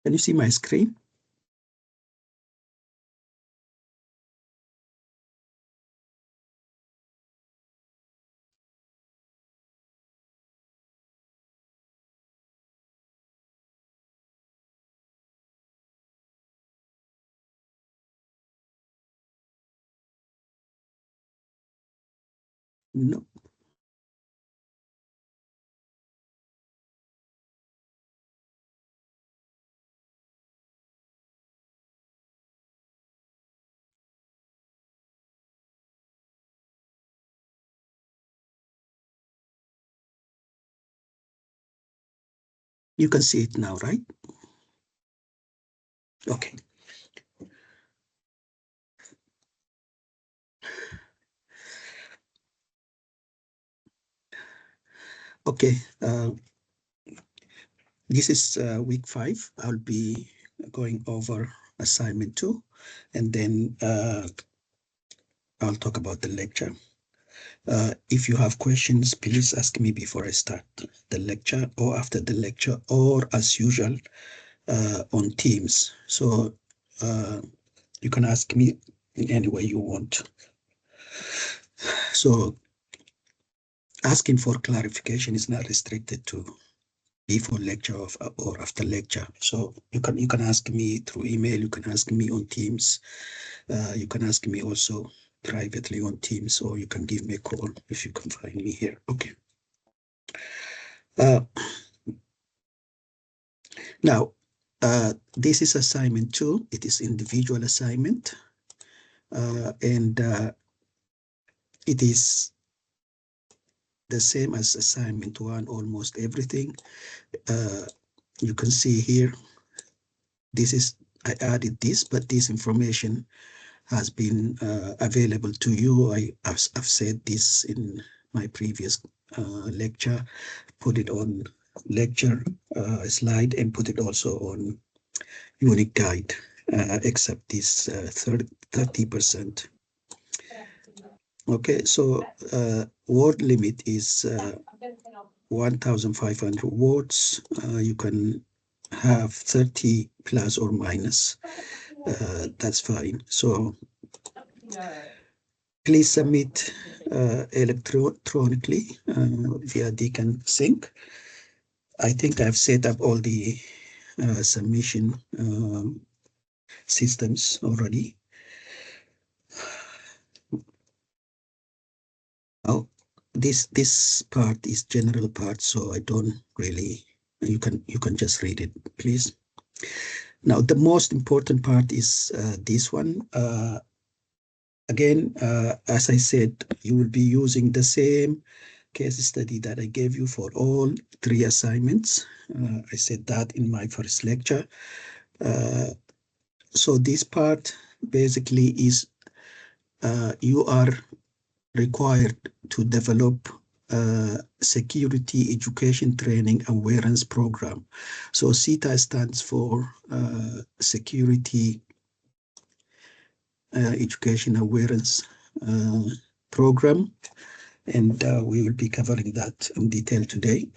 Can you see my screen? No. You can see it now, right? Okay. Okay. This is week 5. I'll be going over assignment 2, and then I'll talk about the lecture. If you have questions, please ask me before I start the lecture or after the lecture, or as usual on Teams. So you can ask me in any way you want. So asking for clarification is not restricted to before lecture or after lecture. So you can ask me through email, you can ask me on Teams, you can ask me also privately on Teams, or you can give me a call if you can find me here. Okay. Now, this is assignment 2. It is individual assignment, and it is the same as assignment 1, almost everything. You can see here, this is, I added this, but this information has been available to you. I've said this in my previous lecture, put it on lecture slide and put it also on unique guide, except this 30%. Okay, so word limit is 1,500 words. You can have 30 plus or minus. That's fine. So please submit electronically via Deacon Sync. I think I've set up all the submission systems already. Oh, this part is general part, so I don't really. You can just read it, please. Now the most important part is this one. Again, as I said, you will be using the same case study that I gave you for all 3 assignments. I said that in my first lecture. So this part basically is you are required to develop a security education training awareness program. So SITA stands for Security Education Awareness Program, and we will be covering that in detail today.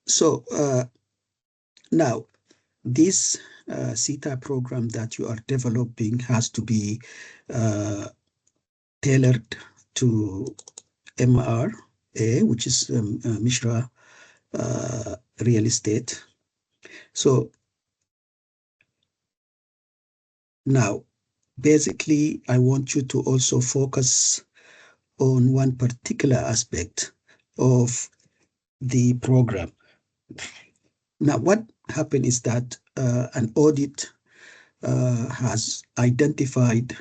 So now this SITA program that you are developing has to be tailored to MRA, which is Mishra Real Estate. So now, basically, I want you to also focus on one particular aspect of the program. Now, what happened is that an audit has identified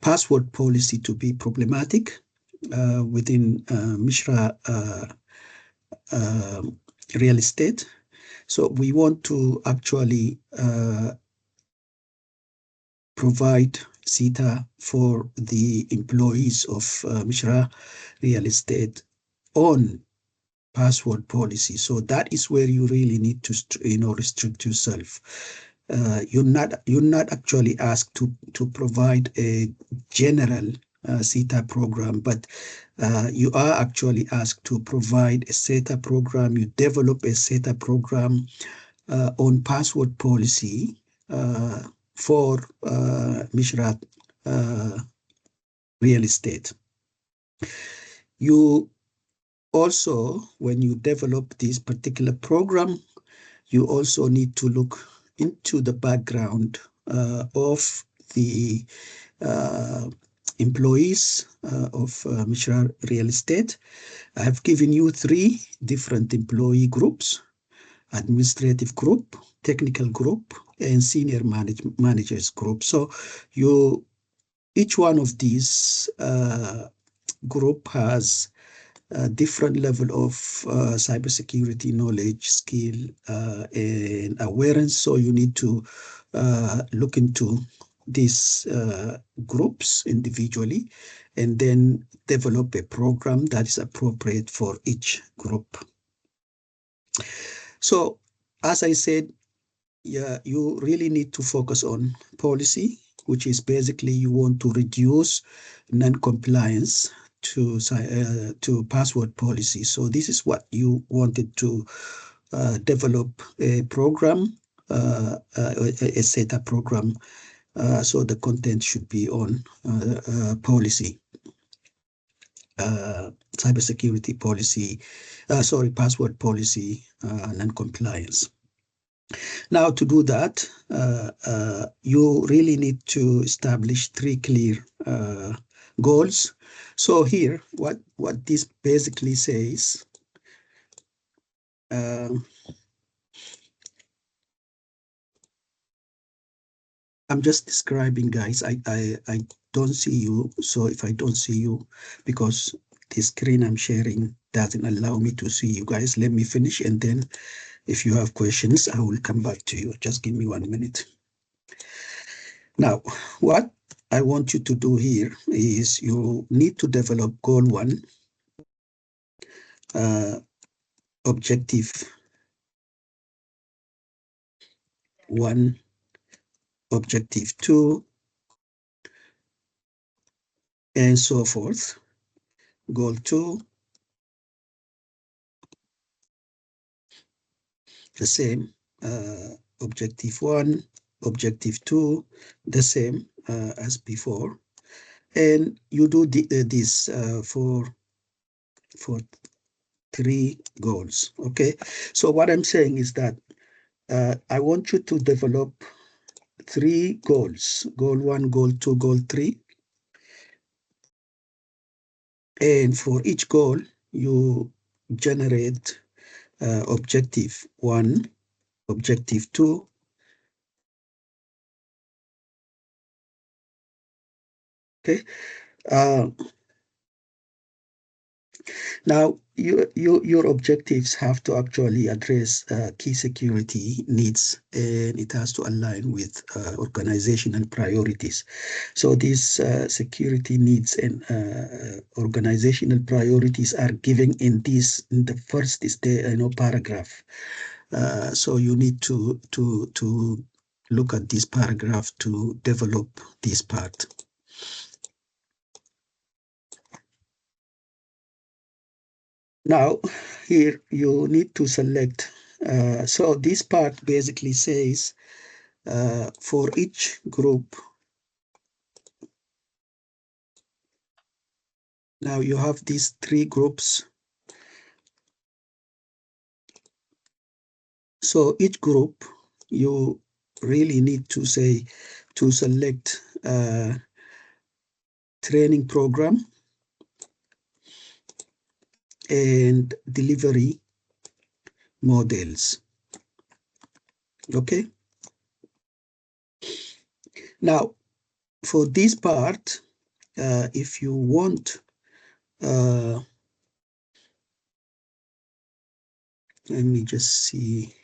password policy to be problematic within Mishra Real Estate. So we want to actually provide SITA for the employees of Mishra Real Estate on password policy. So that is where you really need to restrict yourself. You're not actually asked to provide a general SITA program, but you are actually asked to provide a SITA program. You develop a SITA program on password policy for Mishra real estate. You also, when you develop this particular program, you also need to look into the background of the employees of Mishra Real Estate. I have given you 3 different employee groups: administrative group, technical group, and senior managers group. So each one of these group has a different level of cybersecurity knowledge, skill, and awareness. So you need to look into these groups individually and then develop a program that is appropriate for each group. So, as I said, yeah, you really need to focus on policy, which is basically you want to reduce non-compliance to password policy. So this is what you wanted to develop a program, a SETA program. So the content should be on policy, cybersecurity policy, password policy, non-compliance. Now, to do that, you really need to establish 3 clear goals. So here, what this basically says, I'm just describing, guys. I don't see you. So if I don't see you, because the screen I'm sharing doesn't allow me to see you guys, let me finish. And then if you have questions, I will come back to you. Just give me 1 minute. Now, what I want you to do here is you need to develop goal 1, objective 1, objective 2, and so forth. Goal 2, the same. Objective 1, objective 2, the same as before. And you do this for 3 goals. Okay. So what I'm saying is that I want you to develop 3 goals: goal 1, goal 2, goal 3. And for each goal, you generate objective 1, objective 2. Okay. Now, your objectives have to actually address key security needs, and it has to align with organizational priorities. So these security needs and organizational priorities are given in the first paragraph. So you need to look at this paragraph to develop this part. Now, here you need to select. So this part basically says for each group. Now you have these 3 groups. So each group, you really need to select training program and delivery models. Okay. Now, for this part, if you want, let me just see.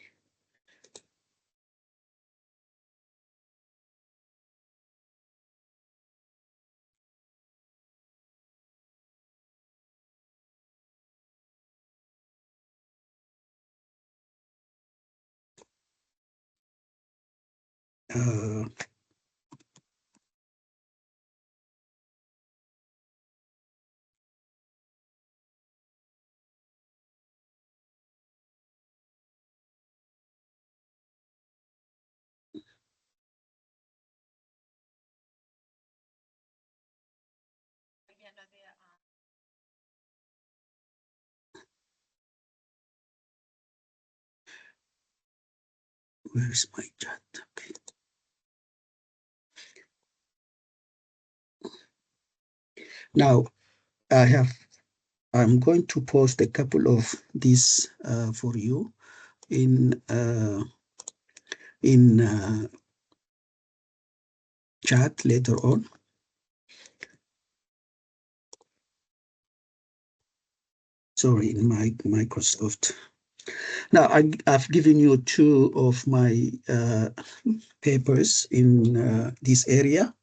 Where is my chat? Okay. Now I'm going to post a couple of these for you in chat later on. Sorry, in my Microsoft. Now I've given you two of my papers in this area.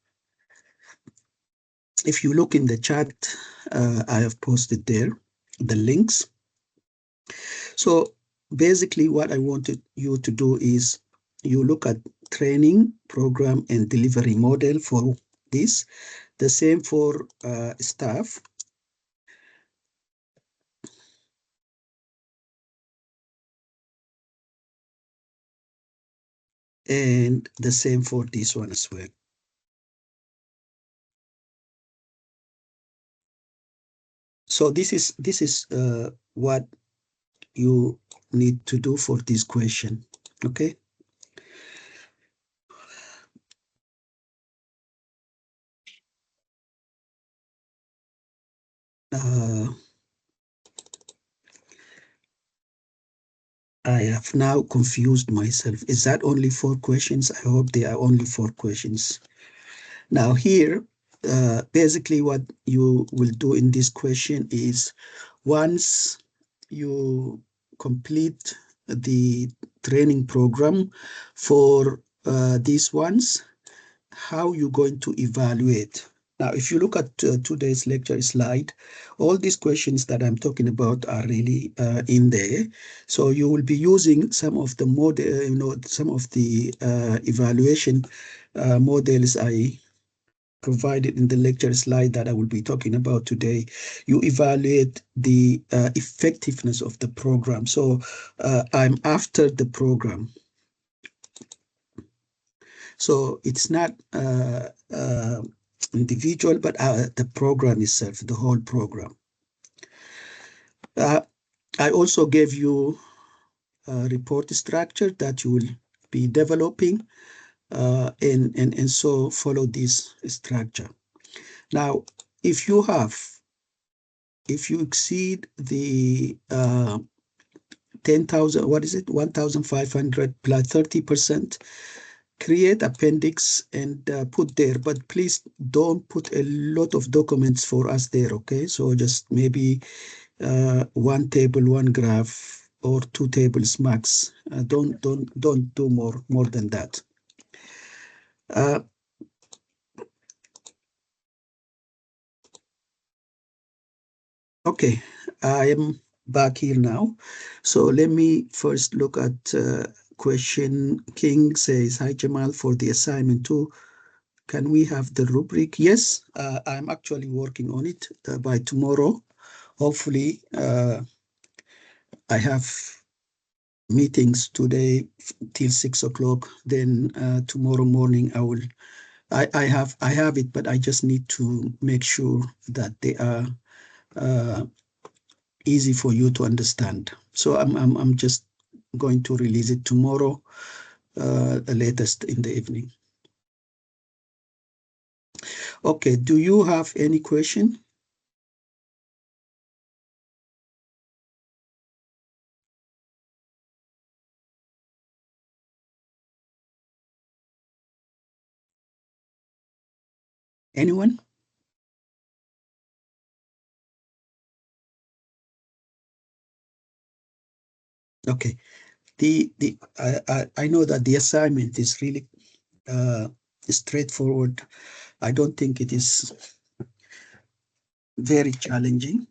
If you look in the chat, I have posted there the links. So basically what I wanted you to do is you look at training, program, and delivery model for this. The same for staff. And the same for this one as well. So this is what you need to do for this question, okay? I have now confused myself. Is that only 4 questions? I hope they are only 4 questions. Now here, basically what you will do in this question is once you complete the training program for these ones, how you're going to evaluate. Now, if you look at today's lecture slide, all these questions that I'm talking about are really in there. So you will be using some of the model, some of the evaluation models I provided in the lecture slide that I will be talking about today. You evaluate the effectiveness of the program. So I'm after the program. So it's not individual, but the program itself, the whole program. I also gave you a report structure that you will be developing and so follow this structure. Now, if you exceed the 10,000, what is it, 1,500 plus 30%, create appendix and put there, but please don't put a lot of documents for us there, okay? So just maybe one table, one graph, or 2 tables max. Don't do more than that. Okay, I am back here now. So let me first look at question. King says, hi Jamal, for the assignment 2, can we have the rubric? Yes, I'm actually working on it by tomorrow. Hopefully, I have meetings today till 6 o'clock. Then tomorrow morning I have it, but I just need to make sure that they are easy for you to understand. So I'm just going to release it tomorrow, the latest in the evening. Okay, do you have any question? Anyone? Okay. I know that the assignment is really straightforward. I don't think it is very challenging.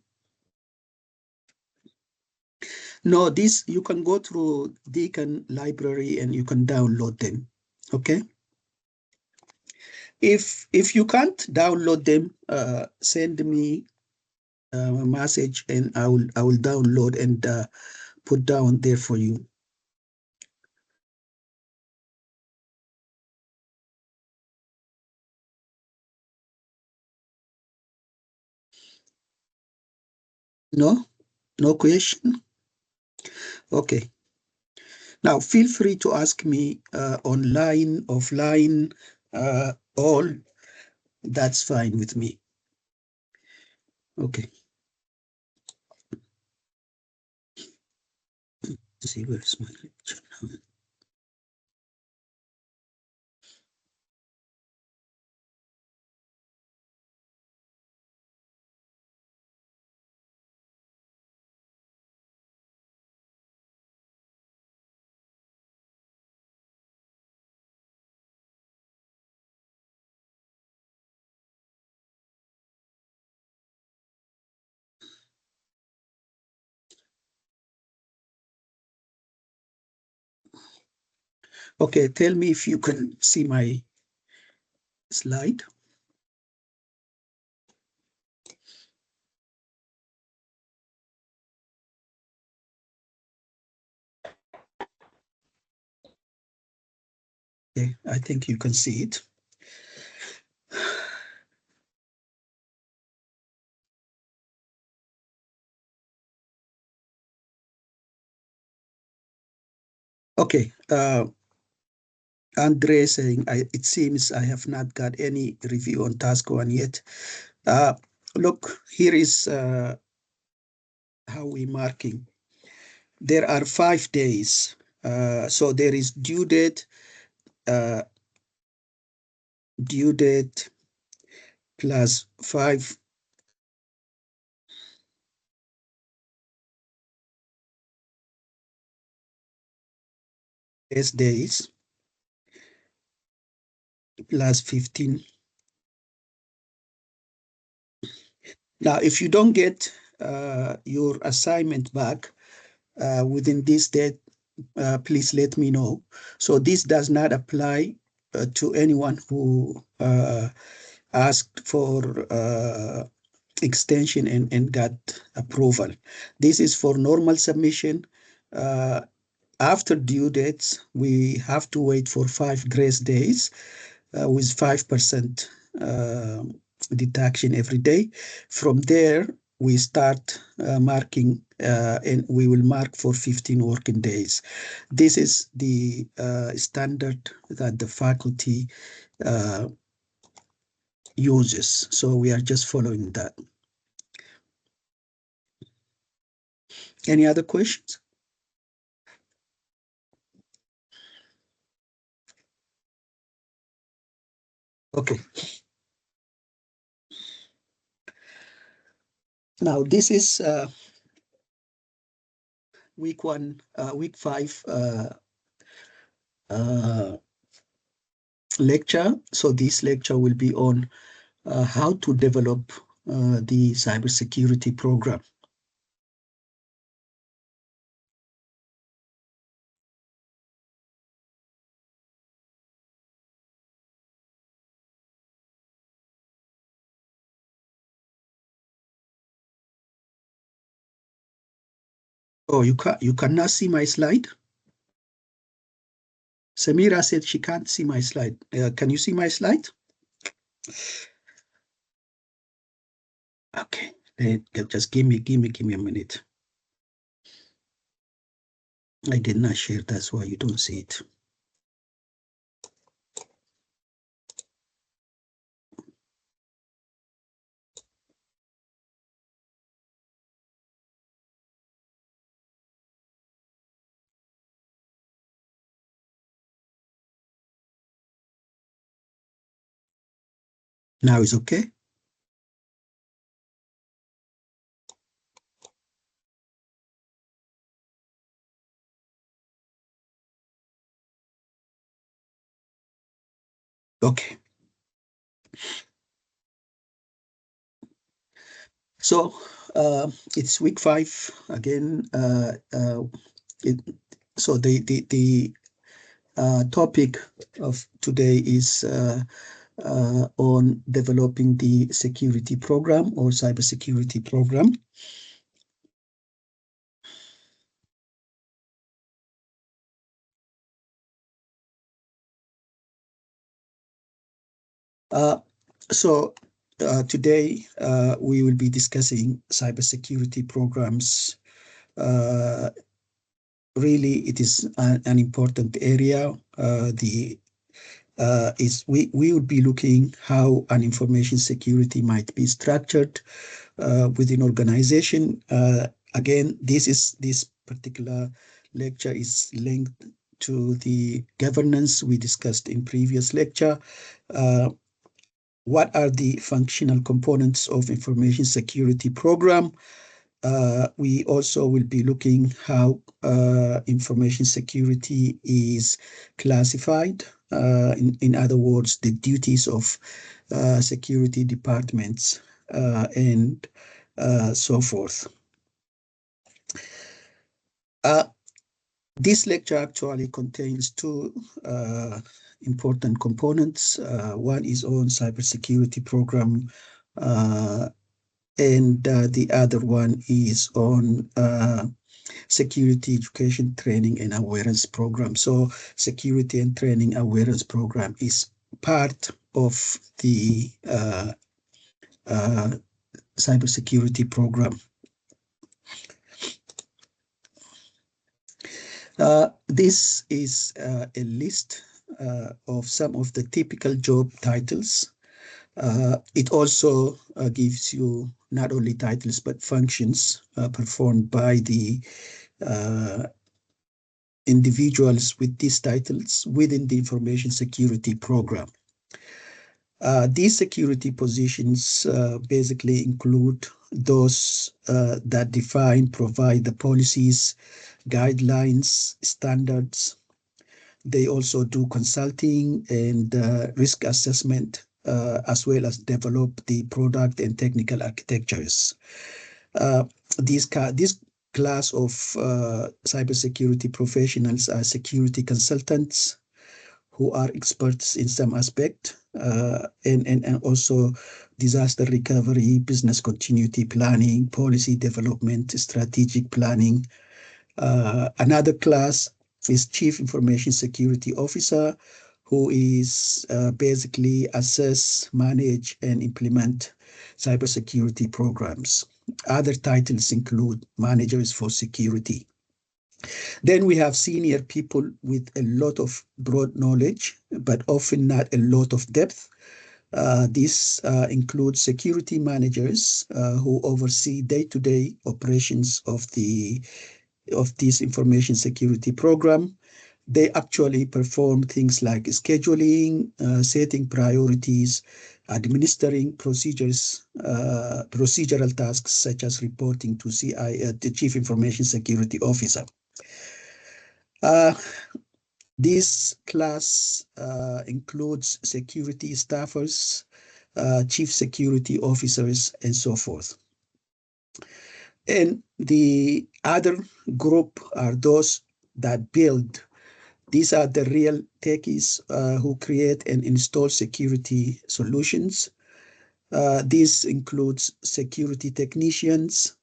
No, this you can go through Deacon library and you can download them. Okay. If you can't download them, send me a message and I will download and put down there for you. No question. Okay. Now, feel free to ask me online, offline, all. That's fine with me. Okay. Let's see, where's my lecture now? Okay, tell me if you can see my slide. Okay, I think you can see it. Okay, Andre saying, it seems I have not got any review on task one yet. Look, here is how we're marking. There are 5 days. So there is uh, due date plus 5 days plus 15. Now, if you don't get your assignment back within this date, please let me know. So this does not apply to anyone who asked for extension and got approval. This is for normal submission. After due dates, we have to wait for 5 grace days with 5% deduction every day. From there, we start marking and we will mark for 15 working days. This is the standard that the faculty uses. So we are just following that. Any other questions? Okay. Now this is week 5 lecture. So this lecture will be on how to develop the cybersecurity program. Oh, you cannot see my slide? Samira said she can't see my slide. Can you see my slide? Okay, just give me a minute. I did not share, that's why you don't see it. Now it's okay? Okay. So it's week 5 again. So the topic of today is on developing the security program or cybersecurity program. So today we will be discussing cybersecurity programs really it is an important area. We would be looking how an information security might be structured within organization. Again, this particular lecture is linked to the governance we discussed in previous lecture. What are the functional components of information security program? We also will be looking how information security is classified. In other words, the duties of security departments and so forth. This lecture actually contains two important components. One is on cybersecurity program, and the other one is on security education training and awareness program. So security and training awareness program is part of the cybersecurity program. This is a list of some of the typical job titles. It also gives you not only titles but functions performed by the individuals with these titles within the information security program. These security positions basically include those that define, provide the policies, guidelines, standards. They also do consulting and risk assessment, as well as develop the product and technical architectures. This class of cybersecurity professionals are security consultants who are experts in some aspect, and also disaster recovery, business continuity planning, policy development, strategic planning. Another class is Chief Information Security Officer, who is basically assess, manage, and implement cybersecurity programs. Other titles include managers for security. Then we have senior people with a lot of broad knowledge, but often not a lot of depth. This includes security managers who oversee day-to-day operations of this information security program. They actually perform things like scheduling, setting priorities, administering procedures, procedural tasks such as reporting to the Chief Information Security Officer. This class includes security staffers, chief security officers, and so forth. And the other group are those that build. These are the real techies who create and install security solutions. This includes security technicians,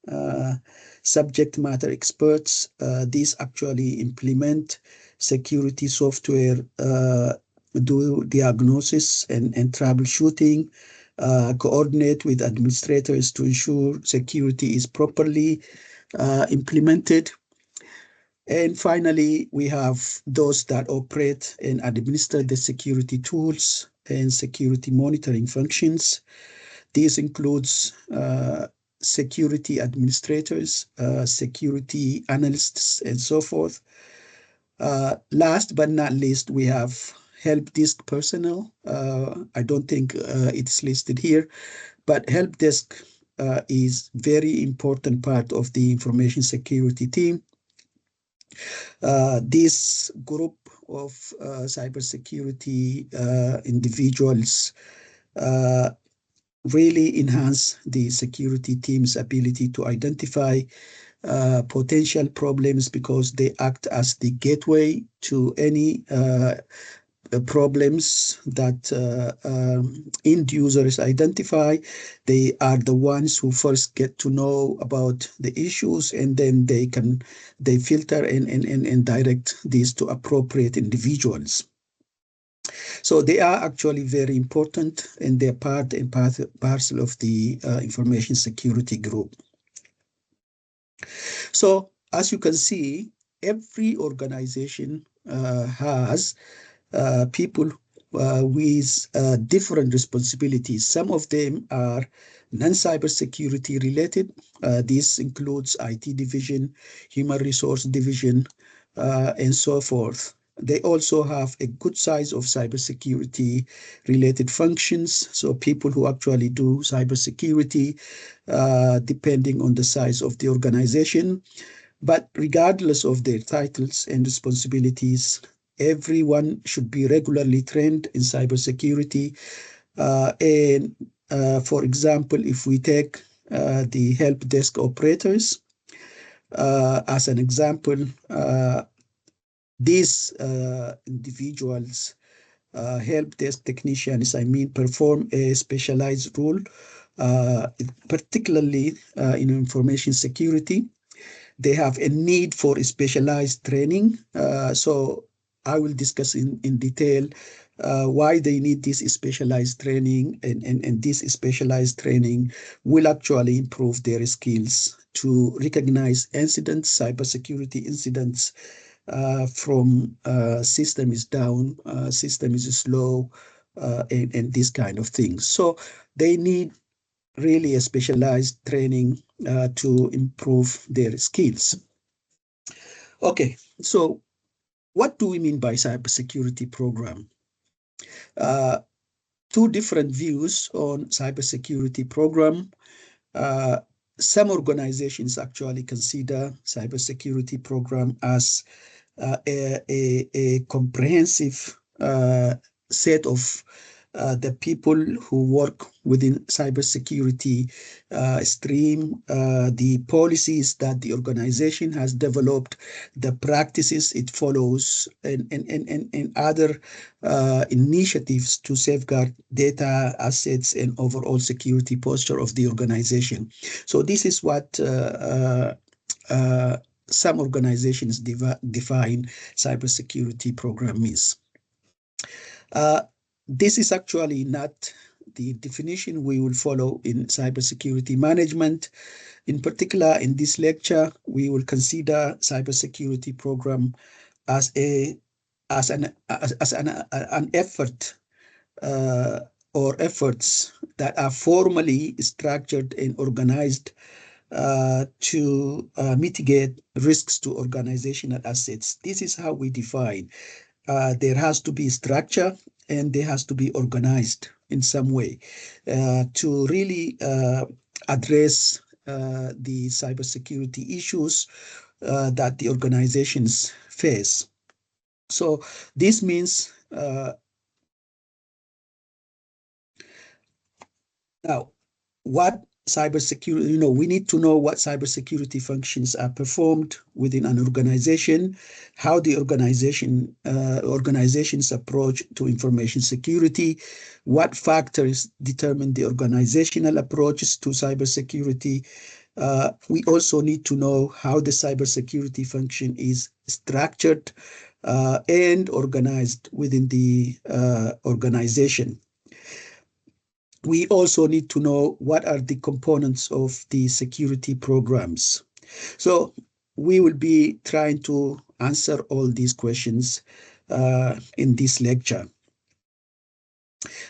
subject matter experts. These actually implement security software, do diagnosis and troubleshooting, coordinate with administrators to ensure security is properly implemented. And finally, we have those that operate and administer the security tools and security monitoring functions. This includes security administrators, security analysts, and so forth. Last but not least, we have help desk personnel. I don't think it's listed here, but help desk is very important part of the information security team. This group of cybersecurity individuals really enhance the security team's ability to identify potential problems, because they act as the gateway to any problems that end users identify. They are the ones who first get to know about the issues, and then they filter and direct these to appropriate individuals. So they are actually very important, and they're part and parcel of the information security group. So as you can see, every organization has people with different responsibilities. Some of them are non-cybersecurity related. This includes IT division, human resource division, and so forth. They also have a good size of cybersecurity related functions. So people who actually do cybersecurity, depending on the size of the organization. But regardless of their titles and responsibilities, everyone should be regularly trained in cybersecurity. For example, if we take the help desk operators as an example, these individuals, help desk technicians, I mean, perform a specialized role, particularly in information security. They have a need for specialized training. So I will discuss in detail why they need this specialized training, and this specialized training will actually improve their skills to recognize incidents, cybersecurity incidents, from system is down, system is slow, and this kind of things. So they need really a specialized training to improve their skills. Okay, so what do we mean by cybersecurity program? Uh, Two different views on cybersecurity program. Uh, some organizations actually consider cybersecurity program as a comprehensive set of the people who work within cybersecurity stream, the policies that the organization has developed, the practices it follows, and other initiatives to safeguard data, assets, and overall security posture of the organization. So this is what some organizations define cybersecurity program is. Uh, this is actually not the definition we will follow in cybersecurity management. In particular, in this lecture, we will consider cybersecurity program as an effort uh, or efforts that are formally structured and organized to mitigate risks to organizational assets. This is how we define. There has to be structure and there has to be organized in some way to really address the cybersecurity issues that the organizations face. So this means now, what cybersecurity, we need to know what cybersecurity functions are performed within an organization, how the organization's approach to information security, what factors determine the organizational approaches to cybersecurity. We also need to know how the cybersecurity function is structured and organized within the organization. We also need to know what are the components of the security programs. So we will be trying to answer all these questions in this lecture.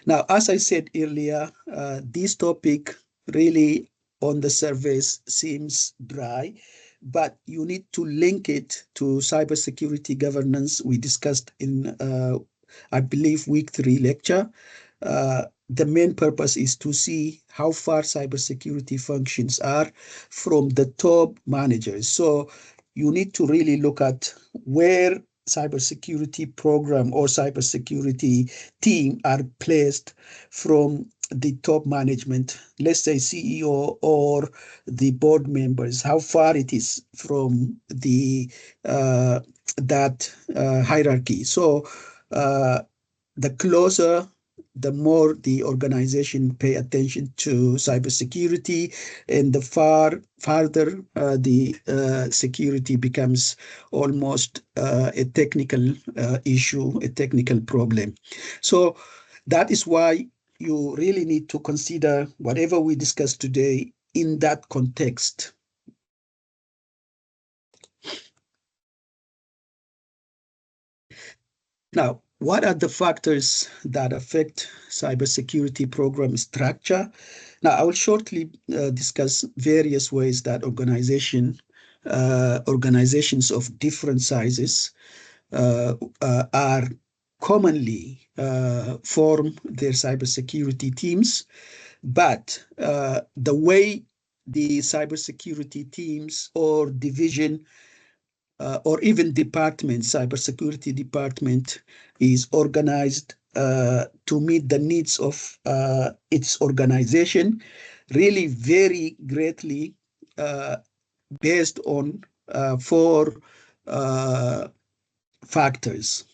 Now, as I said earlier, this topic really on the surface seems dry, but you need to link it to cybersecurity governance we discussed in, I believe, week 3 lecture. The main purpose is to see how far cybersecurity functions are from the top managers. So you need to really look at where cybersecurity program or cybersecurity team are placed from the top management, let's say CEO or the board members, how far it is from the that hierarchy. So the closer, the more the organization pay attention to cybersecurity, and the farther the security becomes almost a technical issue, a technical problem. So that is why you really need to consider whatever we discuss today in that context. Now, what are the factors that affect cybersecurity program structure? Now, I will shortly discuss various ways that organizations of different sizes are commonly form their cybersecurity teams, but the way the cybersecurity teams or division or even department, cybersecurity department, is organized to meet the needs of its organization really vary greatly uh, based on four uh, factors.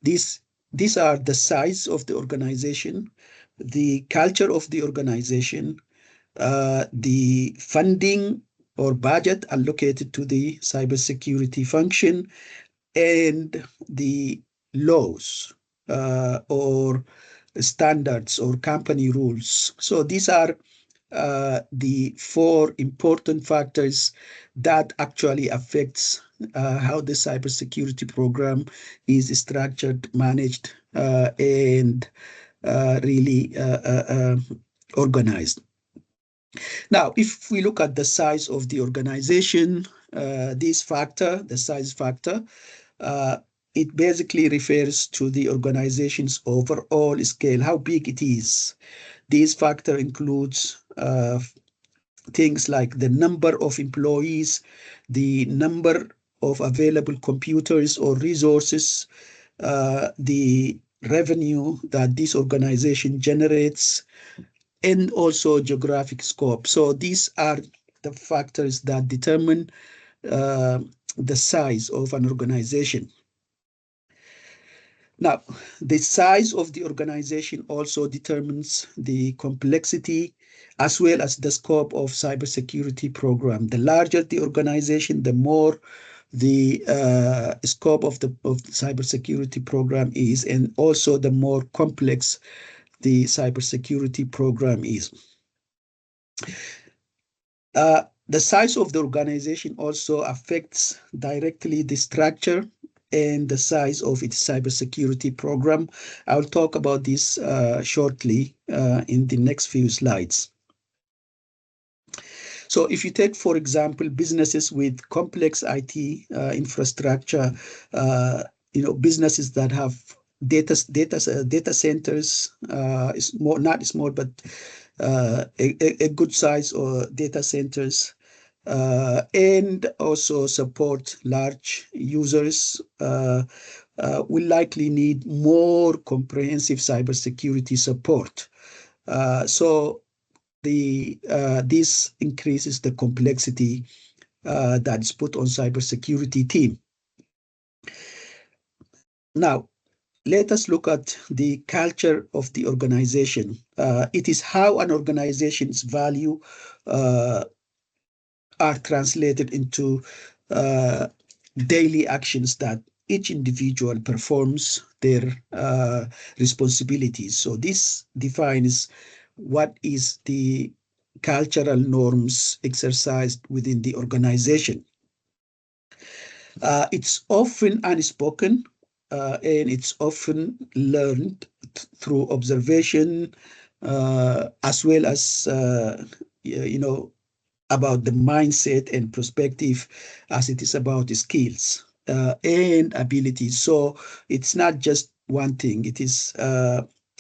These, these are the size of the organization, the culture of the organization, the funding or budget allocated to the cybersecurity function, and the laws or standards or company rules. So these are the four important factors that actually affects how the cybersecurity program is structured, managed, and really organized. Now, if we look at the size of the organization, this factor, the size factor, uh, it basically refers to the organization's overall scale, how big it is. This factor includes things like the number of employees, the number of available computers or resources, the revenue that this organization generates, and also geographic scope. So these are the factors that determine uh, the size of an organization. Now, the size of the organization also determines the complexity as well as the scope of cybersecurity program. The larger the organization, the more the scope of the cybersecurity program is, and also the more complex the cybersecurity program is. The size of the organization also affects directly the structure and the size of its cybersecurity program. I'll talk about this shortly in the next few slides. So if you take, for example, businesses with complex IT infrastructure, businesses that have data centers, not small, but a good size or data centers, and also support large users, will likely need more comprehensive cybersecurity support. So this increases the complexity that's put on cybersecurity team. Now, let us look at the culture of the organization. It is how an organization's value are translated into daily actions that each individual performs their responsibilities. So this defines what is the cultural norms exercised within the organization. It's often unspoken and it's often learned through observation as well as, about the mindset and perspective as it is about the skills and abilities. So it's not just one thing, it is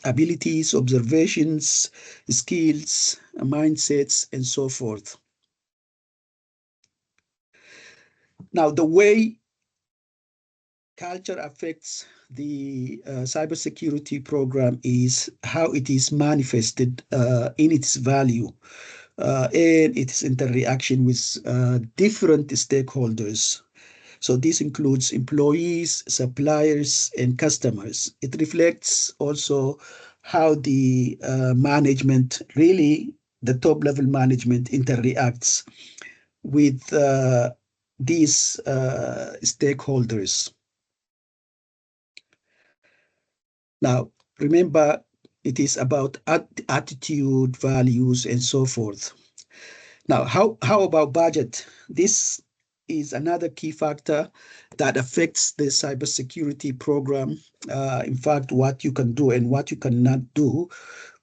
abilities, observations, skills, mindsets, and so forth. Now, the way culture affects the cybersecurity program is how it is manifested in its value and its interaction with different stakeholders. So this includes employees, suppliers, and customers. It reflects also how the management, really the top level management, interacts with these stakeholders. Now, remember, it is about attitude, values, and so forth. Now, how about budget? This is another key factor that affects the cybersecurity program. In fact, what you can do and what you cannot do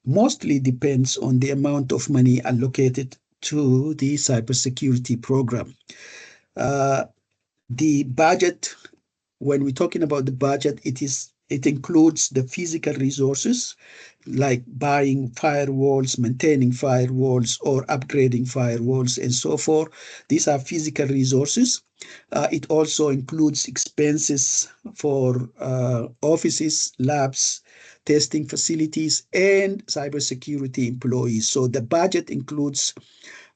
mostly depends on the amount of money allocated to the cybersecurity program. The budget, when we're talking about the budget, it includes the physical resources like buying firewalls, maintaining firewalls, or upgrading firewalls, and so forth. These are physical resources. It also includes expenses for offices, labs, testing facilities, and cybersecurity employees. So the budget includes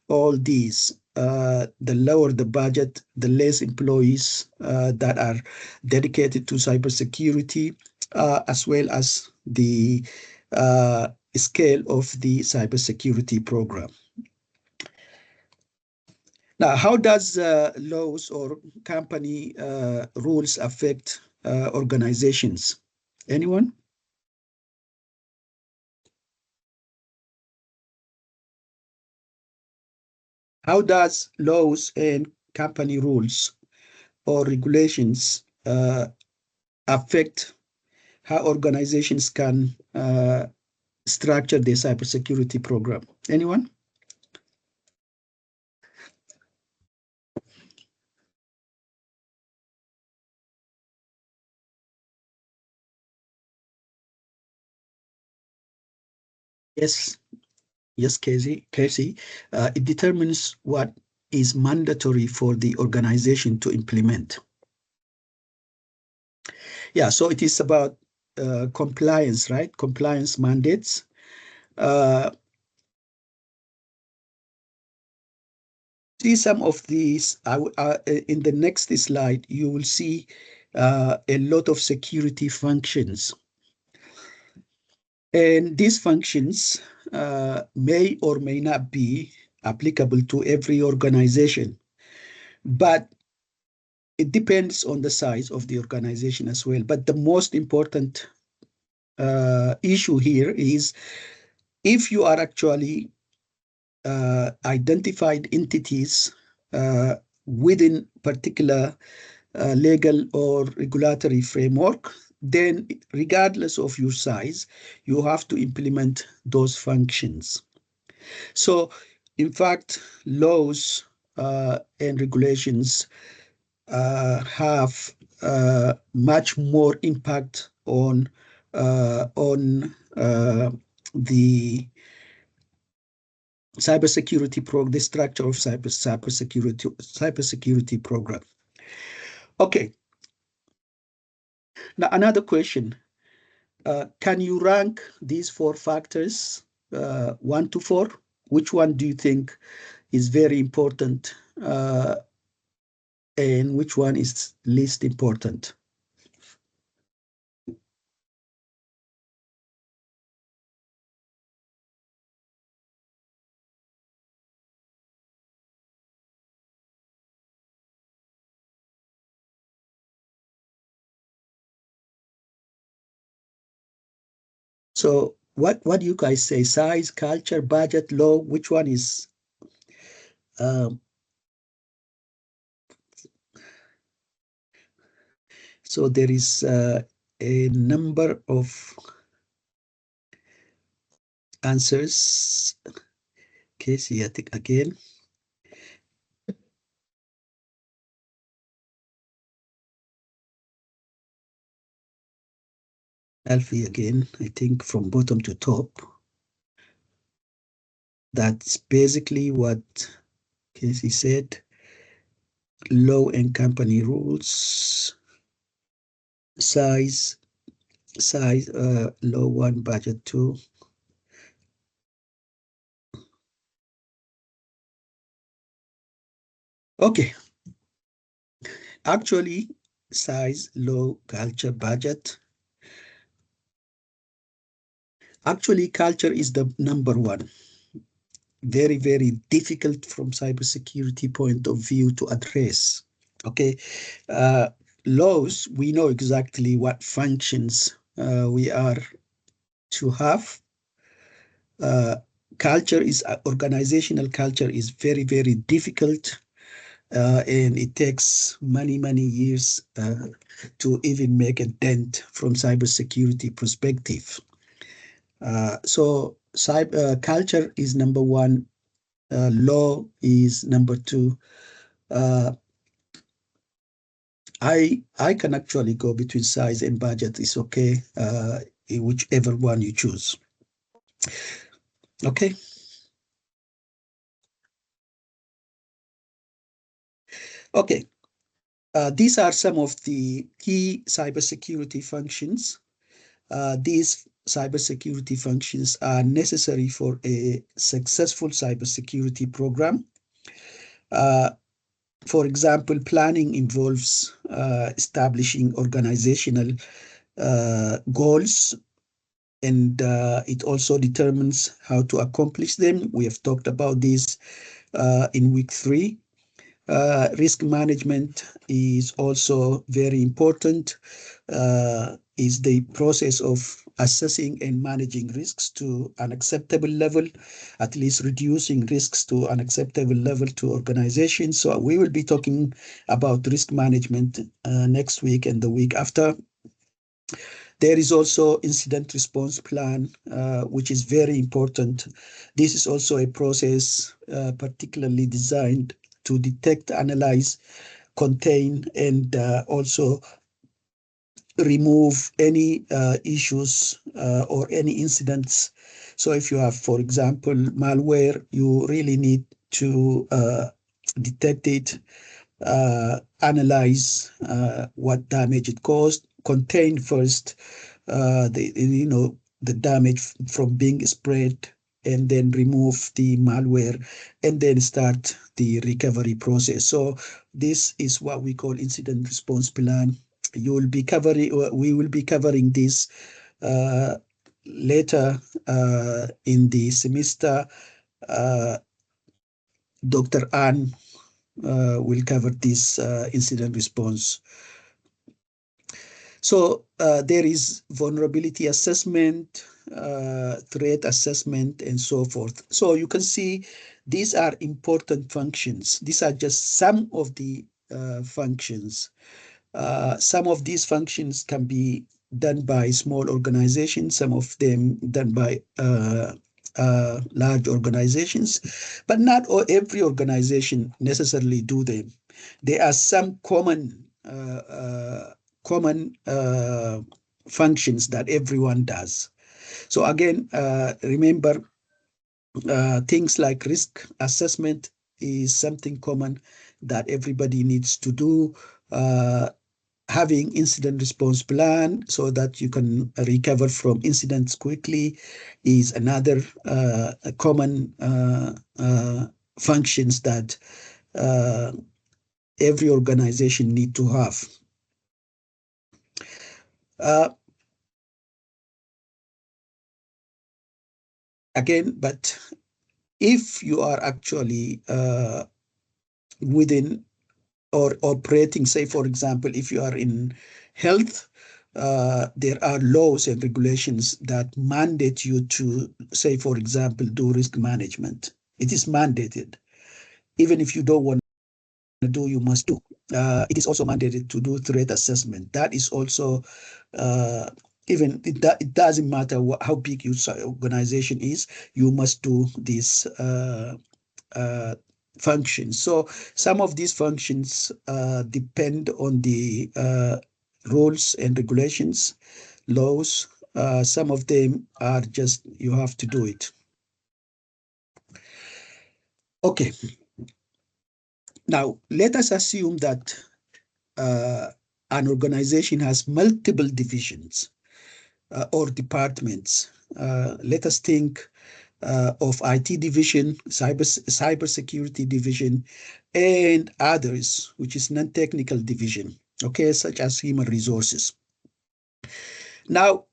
all these. The lower the budget, the less employees that are dedicated to cybersecurity, as well as the scale of the cybersecurity program. Now, how does laws or company rules affect organizations? Anyone? How does laws and company rules or regulations affect how organizations can structure their cybersecurity program? Anyone? Yes, yes, Casey. It determines what is mandatory for the organization to implement. Yeah, so it is about compliance, right? Compliance mandates. Uh, See some of these. In the next slide, you will see a lot of security functions. And these functions may or may not be applicable to every organization, but it depends on the size of the organization as well. But the most important issue here is if you are actually identified entities within particular legal or regulatory framework, then regardless of your size, you have to implement those functions. So, in fact, laws and regulations have much more impact on the the structure of cybersecurity program. Okay. Now another question: can you rank these four factors, 1 to 4? Which one do you think is very important, and which one is least important? So what do you guys say? Size, culture, budget, law? Which one is? Um, so there is a number of answers. Casey, I think again. Alfie again, I think from bottom to top. That's basically what Casey said. Law and company rules, size, law 1, budget 2. Okay, actually, size, law, culture, budget. Actually, culture is the number one. Very, very difficult from cybersecurity point of view to address. Okay, uh, laws, we know exactly what functions we are to have. Culture is organizational culture is very, very difficult and it takes many years to even make a dent from cybersecurity perspective. So culture is number one, law is number two. I can actually go between size and budget. It's okay, whichever one you choose. Okay. Okay. These are some of the key cybersecurity functions. These cybersecurity functions are necessary for a successful cybersecurity program. For example, planning involves establishing organizational goals, and it also determines how to accomplish them. We have talked about this in week 3. Risk management is also very important. Is the process of assessing and managing risks to an acceptable level, at least reducing risks to an acceptable level to organizations. So we will be talking about risk management next week and the week after. There is also incident response plan, which is very important. This is also a process particularly designed to detect, analyze, contain, and also remove any issues or any incidents. So if you have, for example, malware, you really need to detect it, analyze what damage it caused, contain first the damage from being spread, and then remove the malware, and then start the recovery process. So this is what we call incident response plan. We will be covering this later in the semester. Dr. Ann will cover this incident response. So there is vulnerability assessment, threat assessment, and so forth. So you can see these are important functions. These are just some of the functions. Some of these functions can be done by small organizations, some of them done by large organizations, but not every organization necessarily do them. There are some common functions that everyone does. So again, remember, things like risk assessment is something common that everybody needs to do. Having incident response plan so that you can recover from incidents quickly is another common functions that every organization need to have. Again, but if you are actually within or operating, say, for example, if you are in health, there are laws and regulations that mandate you to, say, for example, do risk management. It is mandated. Even if you don't want to do, you must do. It is also mandated to do threat assessment. That is also, even it doesn't matter how big your organization is, you must do this functions. So some of these functions depend on the rules and regulations, laws. Some of them are just, you have to do it. Okay. Now, let us assume that an organization has multiple divisions or departments. Let us think of IT division, cybersecurity division, and others, which is non-technical division, okay, such as human resources. Now,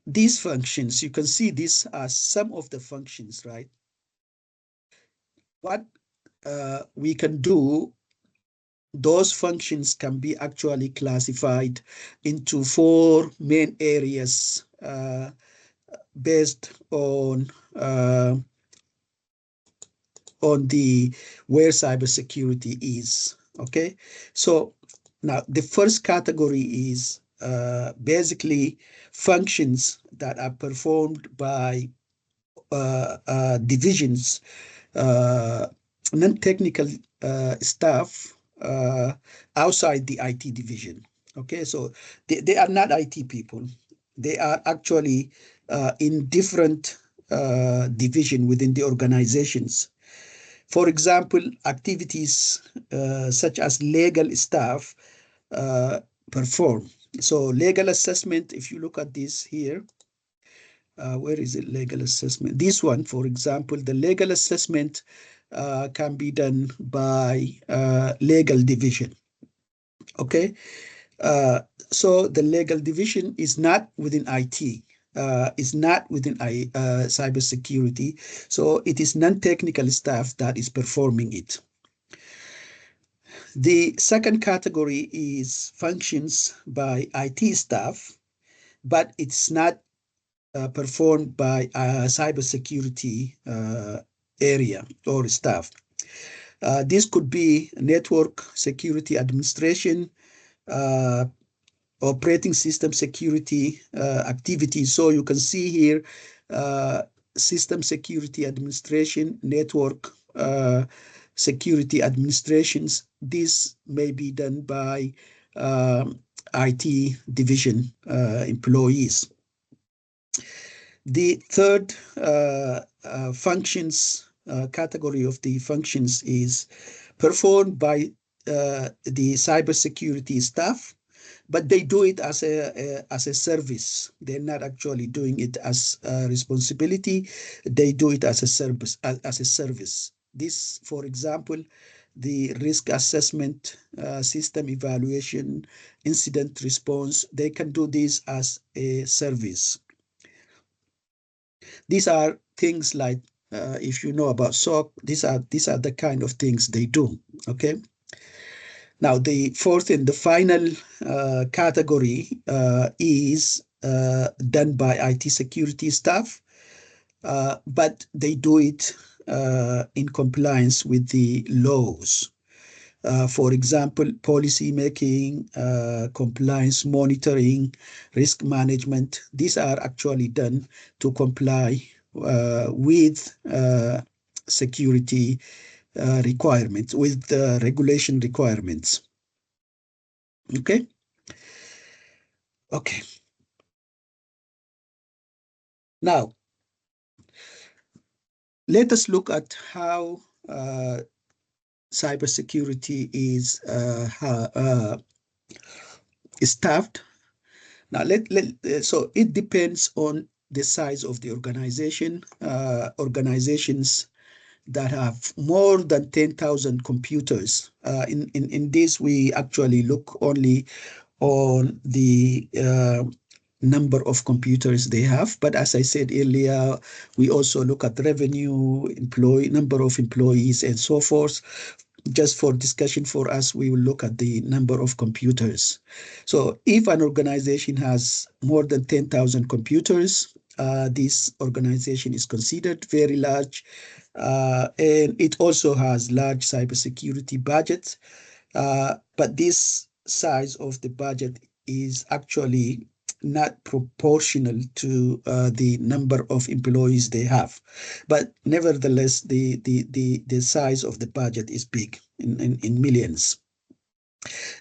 these functions, you can see these are some of the functions, right? What we can do, those functions can be actually classified into 4 main areas based on on the where cybersecurity is. Okay, so now the first category is basically functions that are performed by divisions, uh, non-technical staff outside the IT division. Okay, so they are not IT people. They are actually in different division within the organizations. For example, activities such as legal staff uh, perform. So legal assessment, if you look at this here, where is it, legal assessment? This one, for example, the legal assessment can be done by legal division. Okay, so the legal division is not within IT, is not within cybersecurity. So it is non-technical staff that is performing it. The second category is functions by IT staff, but it's not performed by a cybersecurity area or staff. This could be network security administration, uh, operating system security activities. So you can see here uh, system security administration, network security administrations. This may be done by IT division employees. The third functions category of the functions is performed by the cybersecurity staff, but they do it as a service. They're not actually doing it as a responsibility. They do it as a service. As a service. This, for example, the risk assessment, system evaluation, incident response. They can do this as a service. These are things like, if you know about SOC, these are the kind of things they do. Okay. Now the fourth and the final category is done by IT security staff, but they do it in compliance with the laws. For example, policy making, compliance monitoring, risk management. These are actually done to comply with security requirements, with regulation requirements. Okay. Okay. Now, let us look at how cybersecurity is staffed. Now, so it depends on the size of the organization. Organizations that have more than 10,000 computers. In this, we actually look only on the number of computers they have. But as I said earlier, we also look at revenue, number of employees, and so forth. Just for discussion for us, we will look at the number of computers. So if an organization has more than 10,000 computers, this organization is considered very large, and it also has large cybersecurity budgets. But this size of the budget is actually not proportional to the number of employees they have. But nevertheless, the size of the budget is big in millions.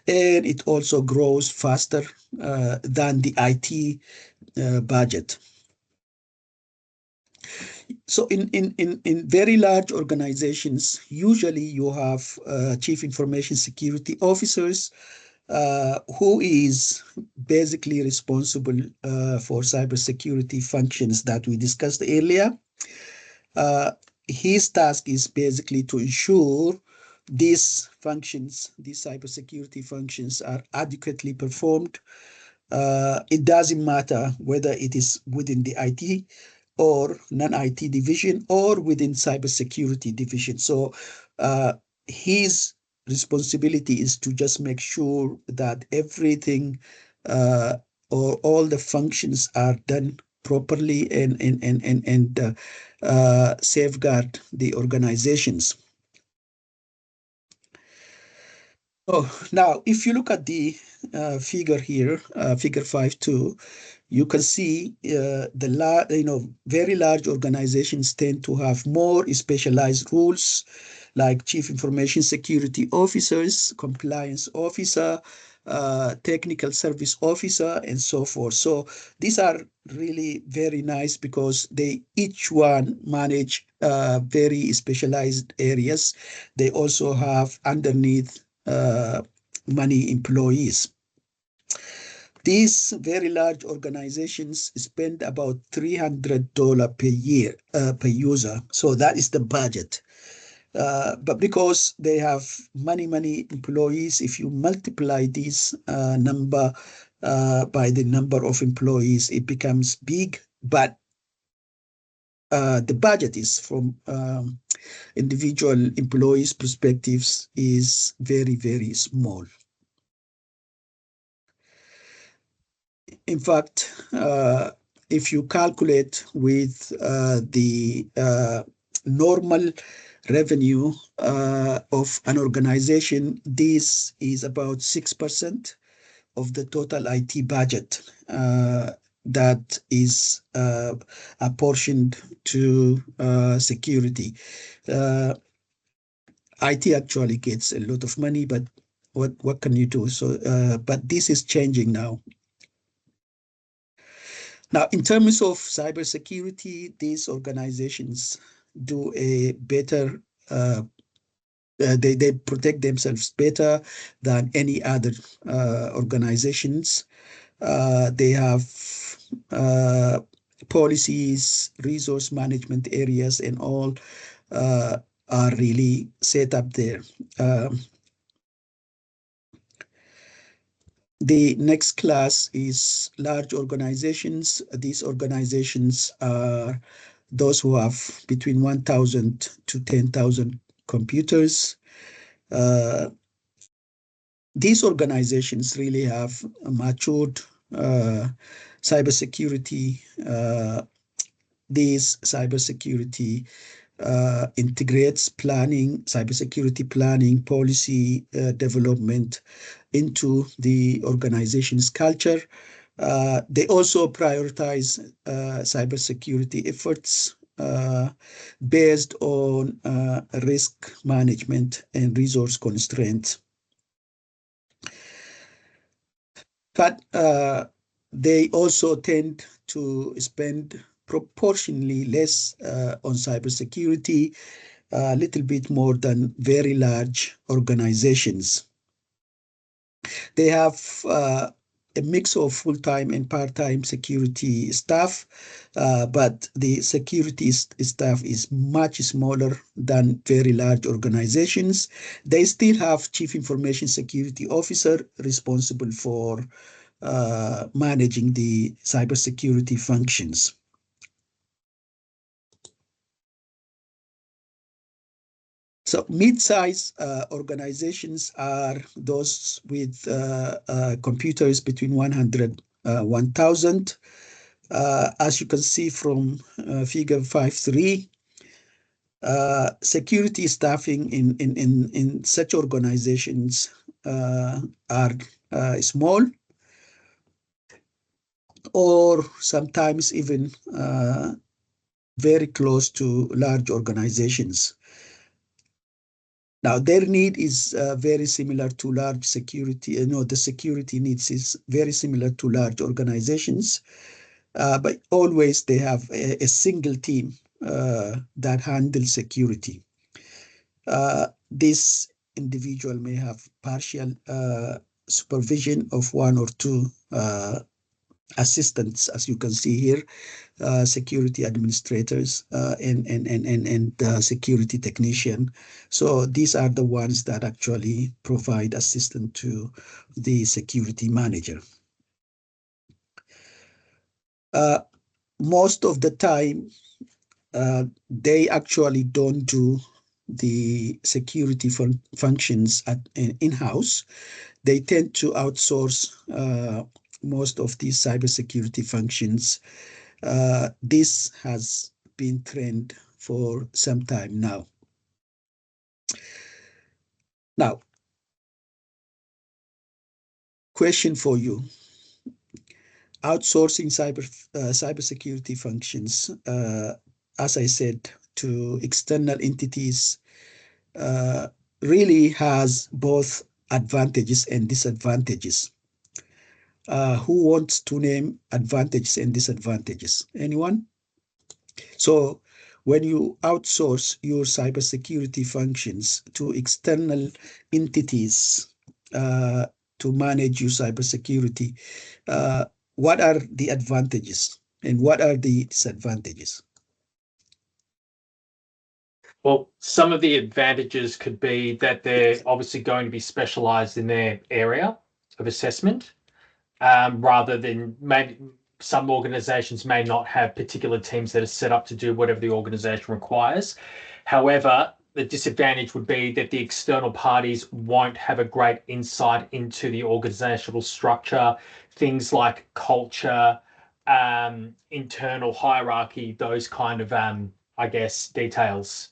And it also grows faster than the IT budget. So in very large organizations, usually you have chief information security officers who is basically responsible for cybersecurity functions that we discussed earlier. His task is basically to ensure these functions, these cybersecurity functions, are adequately performed. It doesn't matter whether it is within the IT or non-IT division or within cybersecurity division. So his responsibility is to just make sure that everything or all the functions are done properly and safeguard the organizations. Oh, now, if you look at the figure here, figure 5.2, you can see very large organizations tend to have more specialized rules, like chief information security officers, compliance officer, technical service officer, and so forth. So these are really very nice because they each one manage very specialized areas. They also have underneath many employees. These very large organizations spend about $300 per year per user. So that is the budget. But because they have many employees, if you multiply this number by the number of employees, it becomes big. But the budget is from individual employees' perspectives is very small. In fact, if you calculate with the normal revenue of an organization, this is about 6% of the total IT budget that is apportioned to security. IT actually gets a lot of money, but what can you do? So, but this is changing now. Now, in terms of cybersecurity, these organizations do a better, they protect themselves better than any other organizations. They have policies, resource management areas, and all are really set up there. The next class is large organizations. These organizations are those who have between 1,000 to 10,000 computers. These organizations really have matured cybersecurity. These cybersecurity integrates planning, cybersecurity planning, policy development into the organization's culture. They also prioritize cybersecurity efforts based on risk management and resource constraints. But they also tend to spend proportionally less on cybersecurity, a little bit more than very large organizations. They have a mix of full-time and part-time security staff, but the security staff is much smaller than very large organizations. They still have chief information security officer responsible for managing the cybersecurity functions. So mid-size organizations are those with computers between 100, 1,000. As you can see from figure 5.3, security staffing in such organizations are small, or sometimes even very close to large organizations. Now, their need is very similar to large security. The security needs is very similar to large organizations, but always they have a single team that handles security. This individual may have partial supervision of one or two assistants, as you can see here, security administrators and security technician. So these are the ones that actually provide assistance to the security manager. Most of the time, they actually don't do the security functions in-house. They tend to outsource most of these cybersecurity functions This has been trend for some time now. Now, question for you. Outsourcing cybersecurity functions, as I said, to external entities really has both advantages and disadvantages. Who wants to name advantages and disadvantages? Anyone? So when you outsource your cybersecurity functions to external entities to manage your cybersecurity, what are the advantages and what are the disadvantages? Well, some of the advantages could be that they're obviously going to be specialized in their area of assessment, rather than maybe some organizations may not have particular teams that are set up to do whatever the organization requires. However, the disadvantage would be that the external parties won't have a great insight into the organizational structure, things like culture, internal hierarchy, those kind of, I guess, details.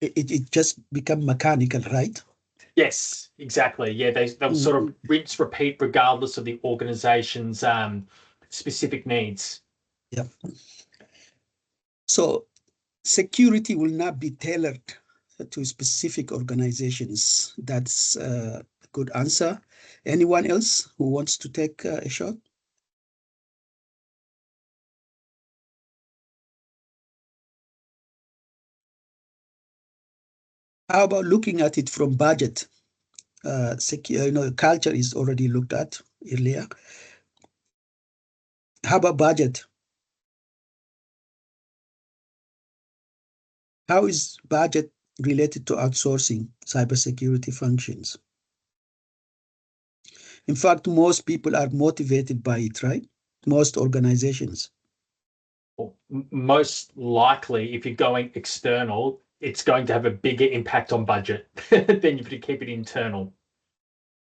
It just become mechanical, right? Yes, exactly. Yeah, they'll sort of rinse, repeat, regardless of the organization's specific needs. Yeah. So security will not be tailored to specific organizations. That's a good answer. Anyone else who wants to take a shot? How about looking at it from budget? Culture is already looked at earlier. How about budget? How is budget related to outsourcing cybersecurity functions? In fact, most people are motivated by it, right? Most organizations. Well, most likely, if you're going external, it's going to have a bigger impact on budget than if you keep it internal.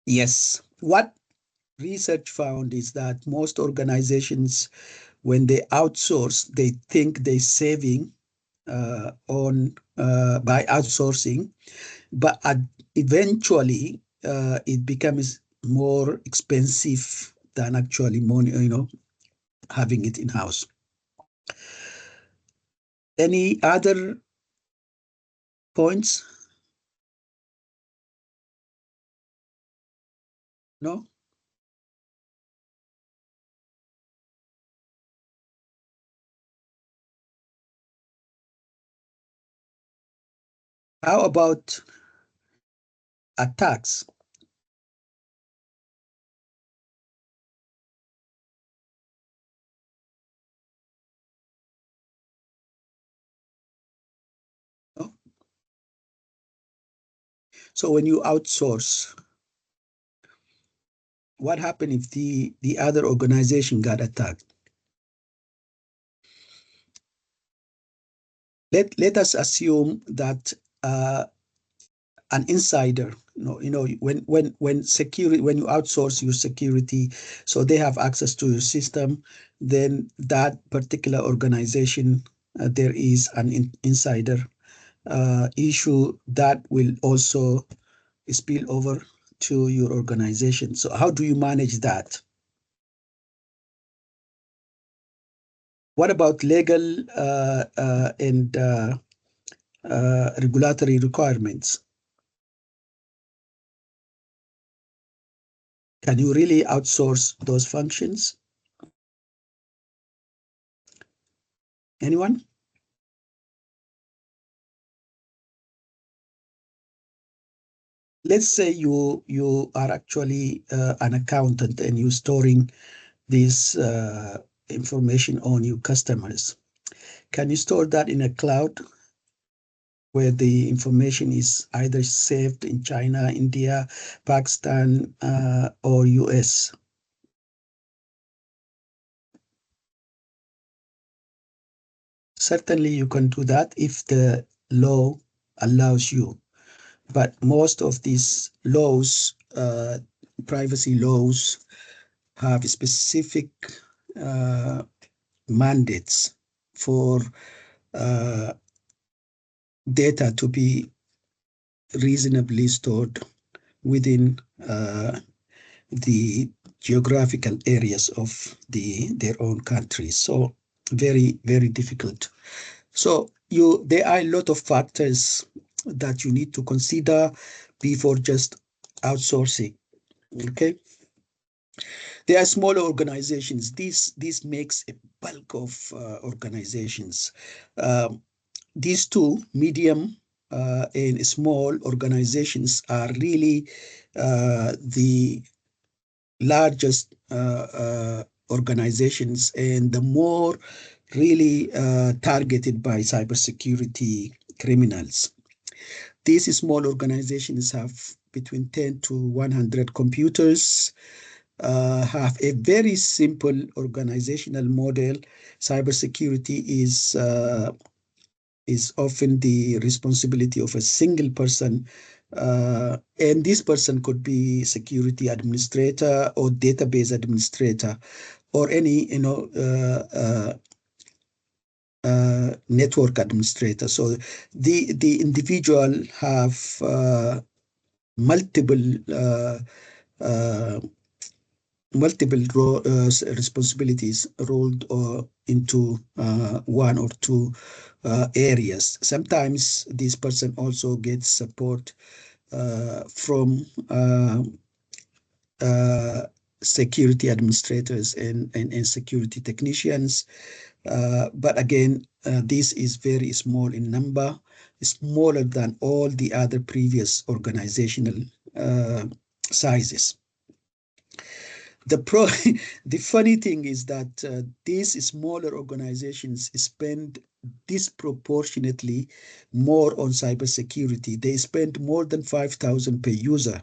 Yes. What research found is that most organizations, when they outsource, they think they're saving on by outsourcing, but eventually it becomes more expensive than actually money, having it in house. Any other points? No? How about attacks? No? So when you outsource, what happened if the other organization got attacked? Let us assume that an insider, when security, when you outsource your security, so they have access to your system, then that particular organization, there is an insider issue that will also spill over to your organization. So how do you manage that? What about legal and regulatory requirements? Can you really outsource those functions? Anyone? Let's say you are actually an accountant and you're storing this information on your customers. Can you store that in a cloud where the information is either saved in China, India, Pakistan, or US? Certainly you can do that if the law allows you. But most of these laws, privacy laws, have specific mandates for data to be reasonably stored within the geographical areas of their own countries. So very, very difficult. So there are a lot of factors that you need to consider before just outsourcing. Okay. There are smaller organizations. This makes a bulk of organizations. Um, these two, medium and small organizations, are really the largest organizations and the more really targeted by cybersecurity criminals. These small organizations have between 10 to 100 computers, have a very simple organizational model. Cybersecurity is often the responsibility of a single person. And this person could be security administrator or database administrator or any, network administrator. So the individual have multiple uh, responsibilities rolled into one or two areas. Sometimes this person also gets support from uh, security administrators and security technicians. But again, this is very small in number, smaller than all the other previous organizational sizes. The pro the funny thing is that these smaller organizations spend disproportionately more on cybersecurity. They spend more than 5,000 per user.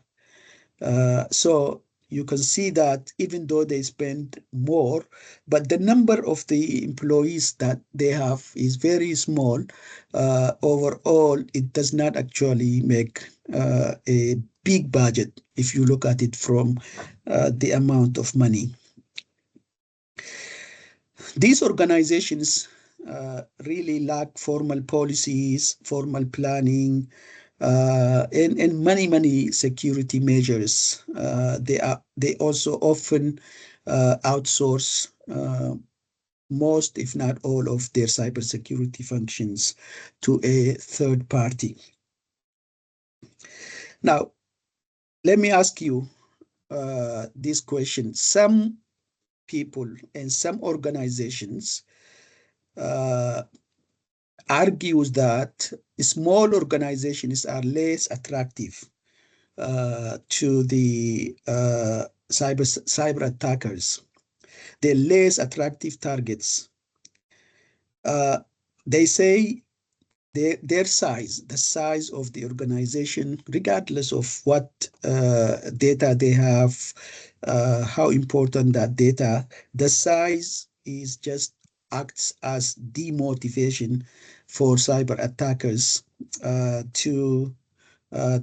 So you can see that even though they spend more, but the number of the employees that they have is very small. Overall, it does not actually make a big budget if you look at it from the amount of money. These organizations really lack formal policies, formal planning, and many security measures. They also often outsource most, if not all, of their cybersecurity functions to a third party. Now, let me ask you this question. Some people and some organizations uh, argues that small organizations are less attractive to the cyber attackers. They're less attractive targets. Uh, they say their size, the size of the organization, regardless of what data they have, how important that data, the size is just acts as demotivation for cyber attackers to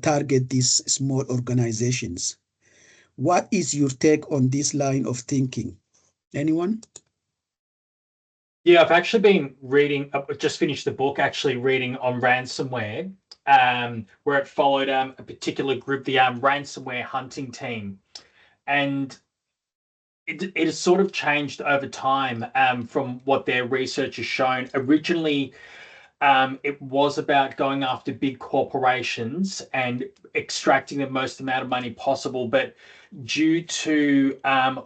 target these small organizations. What is your take on this line of thinking? Anyone? Yeah, I've actually been reading, just finished the book, actually reading on ransomware, where it followed a particular group, the ransomware hunting team. And it has sort of changed over time from what their research has shown. Originally, it was about going after big corporations and extracting the most amount of money possible. But due to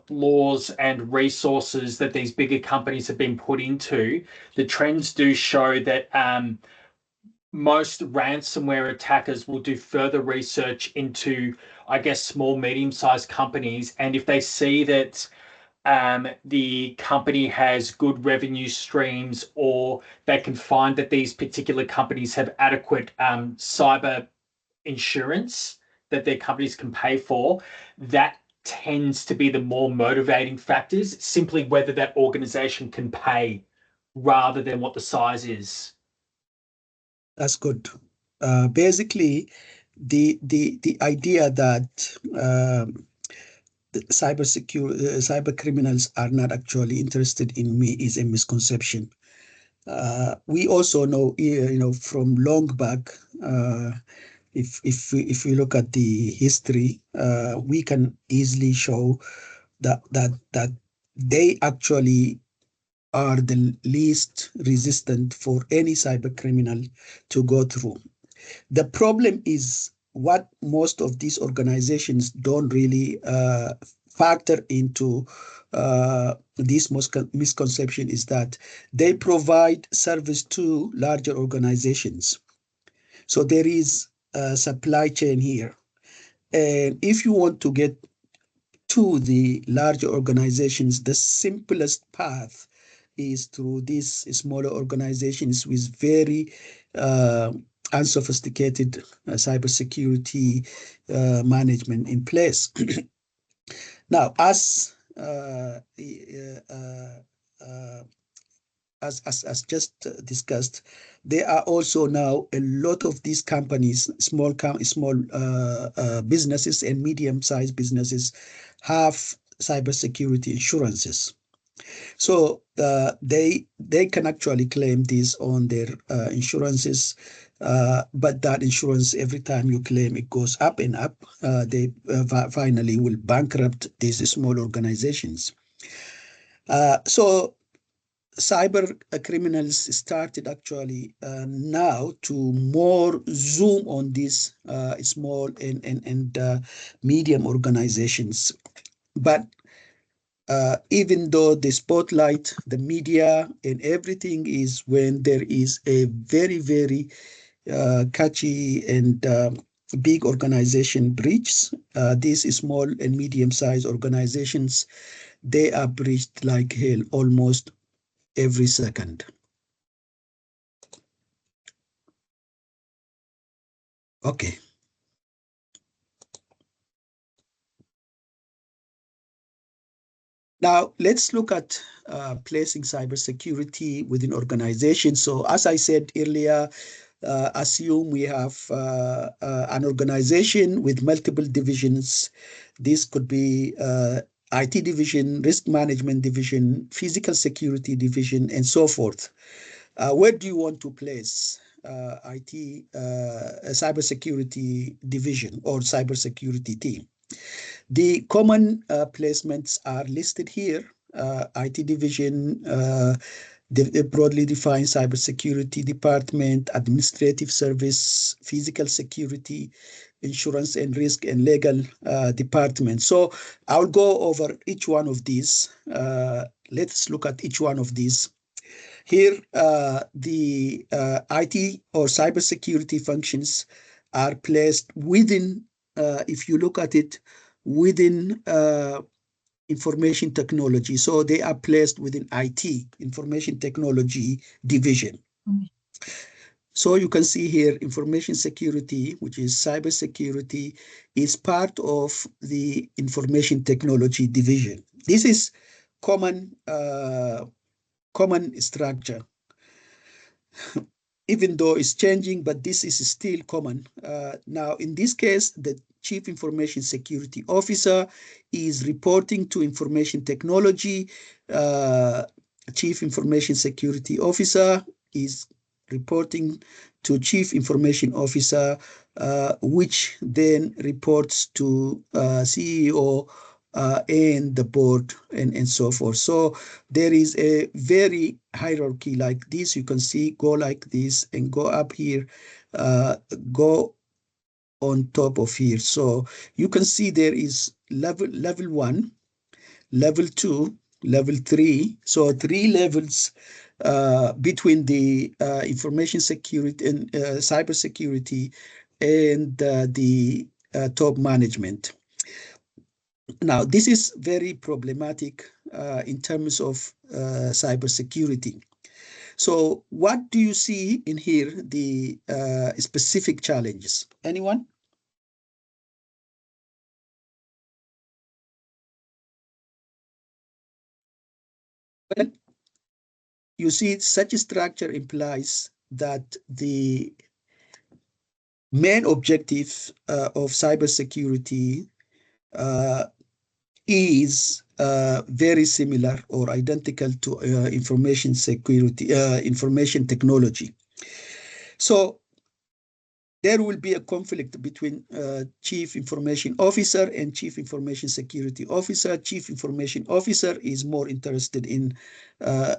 laws and resources that these bigger companies have been put into, the trends do show that most ransomware attackers will do further research into, I guess, small, medium-sized companies. And if they see that the company has good revenue streams, or they can find that these particular companies have adequate cyber insurance that their companies can pay for, that tends to be the more motivating factors, simply whether that organization can pay rather than what the size is. That's good. Basically, the idea that cyber criminals are not actually interested in me is a misconception. We also know, from long back, if we look at the history, we can easily show that they actually are the least resistant for any cyber criminal to go through. The problem is what most of these organizations don't really factor into this misconception is that they provide service to larger organizations. So there is a supply chain here. And if you want to get to the larger organizations, the simplest path is through these smaller organizations with very unsophisticated cybersecurity management in place. Now, as just discussed, there are also now a lot of these companies, small businesses and medium-sized businesses, have cybersecurity insurances. So they can actually claim this on their insurances, but that insurance, every time you claim, it goes up and up. They finally will bankrupt these small organizations. So cyber criminals started actually now to more zoom on these small and medium organizations. But even though the spotlight, the media, and everything is when there is a very, very catchy and big organization breach, these small and medium-sized organizations, they are breached like hell almost every second. Okay. Now, let's look at placing cybersecurity within organizations. So as I said earlier, assume we have an organization with multiple divisions. This could be IT division, risk management division, physical security division, and so forth. Where do you want to place IT cybersecurity division or cybersecurity team? The common placements are listed here. IT division, the broadly defined cybersecurity department, administrative service, physical security, insurance and risk, and legal department. So I'll go over each one of these. Let's look at each one of these. Here, the IT or cybersecurity functions are placed within, if you look at it, within information technology. So they are placed within IT, information technology division. So you can see here, information security, which is cybersecurity, is part of the information technology division. This is common structure. Even though it's changing, but this is still common. Now, in this case, the Chief Information Security Officer is reporting to Information Technology. Chief Information Security Officer is reporting to Chief Information Officer, which then reports to CEO and the board and so forth. So there is a very hierarchy like this. You can see go like this and go up here, go on top of here. So you can see there is level 1, level 2, level 3. So 3 levels between the information security and cybersecurity and the top management. Now, this is very problematic in terms of cybersecurity. So what do you see in here, the specific challenges? Anyone? Well, you see, such a structure implies that the main objective of cybersecurity is very similar or identical to information security, information technology. So there will be a conflict between Chief Information Officer and Chief Information Security Officer. Chief Information Officer is more interested in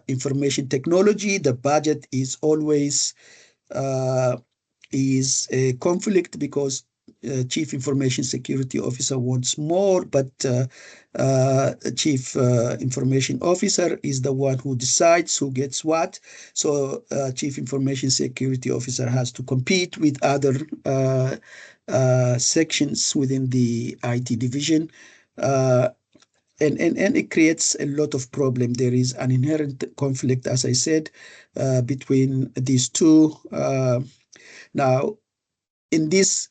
information technology. The budget is always is a conflict because Chief Information Security Officer wants more, but Chief Information Officer is the one who decides who gets what. So Chief Information Security Officer has to compete with other sections within the IT division. And it creates a lot of problem. There is an inherent conflict, as I said, between these two. Now, in this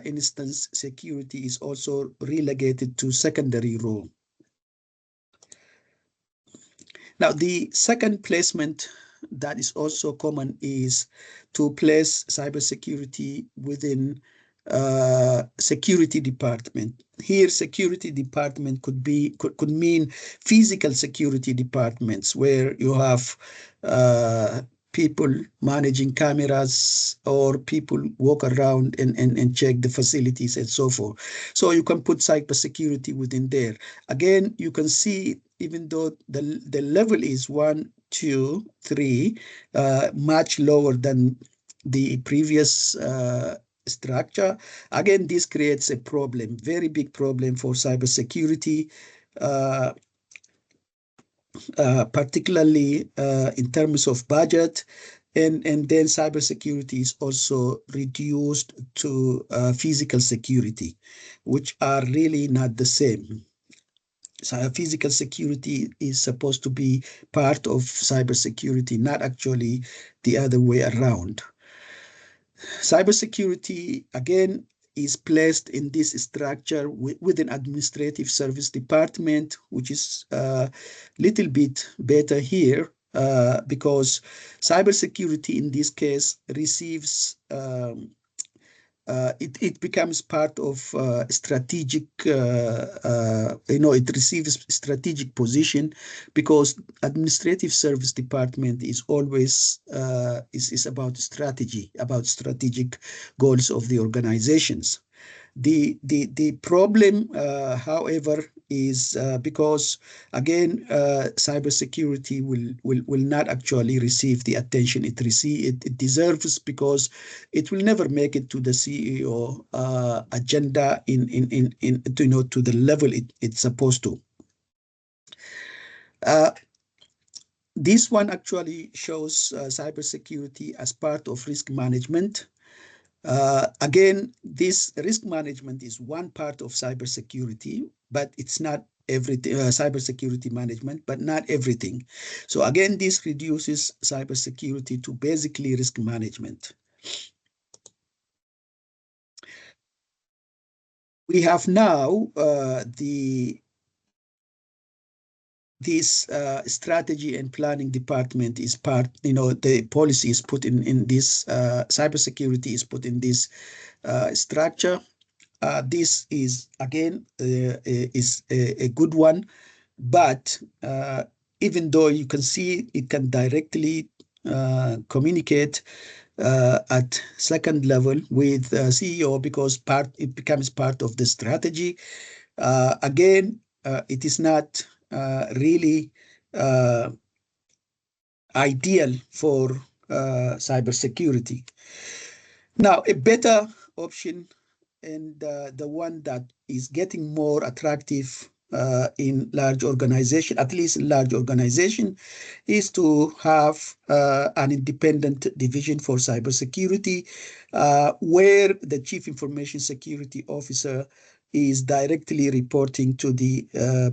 instance, security is also relegated to secondary role. Now, the second placement that is also common is to place cybersecurity within security department. Here, security department could mean physical security departments where you have people managing cameras or people walk around and check the facilities and so forth. So you can put cybersecurity within there. Again, you can see even though the level is 1, 2, 3, much lower than the previous structure. Again, this creates a problem, very big problem for cybersecurity, particularly in terms of budget. And then cybersecurity is also reduced to physical security, which are really not the same. So physical security is supposed to be part of cybersecurity, not actually the other way around. Cybersecurity, again, is placed in this structure with an administrative service department, which is a little bit better here because cybersecurity in this case receives it becomes part of strategic, it receives strategic position because administrative service department is always is about strategy, about strategic goals of the organizations. The problem, however, is because again, cybersecurity will not actually receive the attention it deserves because it will never make it to the CEO agenda to the level it's supposed to. This one actually shows cybersecurity as part of risk management. Again, this risk management is one part of cybersecurity, but it's not everything, cybersecurity management, but not everything. So again, this reduces cybersecurity to basically risk management. We have now this strategy and planning department is part, the policy is put in this, cybersecurity is put in this structure. This is, again, is a good one, but even though you can see it can directly communicate at second level with CEO because it becomes part of the strategy. Again, it is not really ideal for cybersecurity. Now, a better option and the one that is getting more attractive in large organization, at least in large organization, is to have an independent division for cybersecurity, where the Chief Information Security Officer is directly reporting to the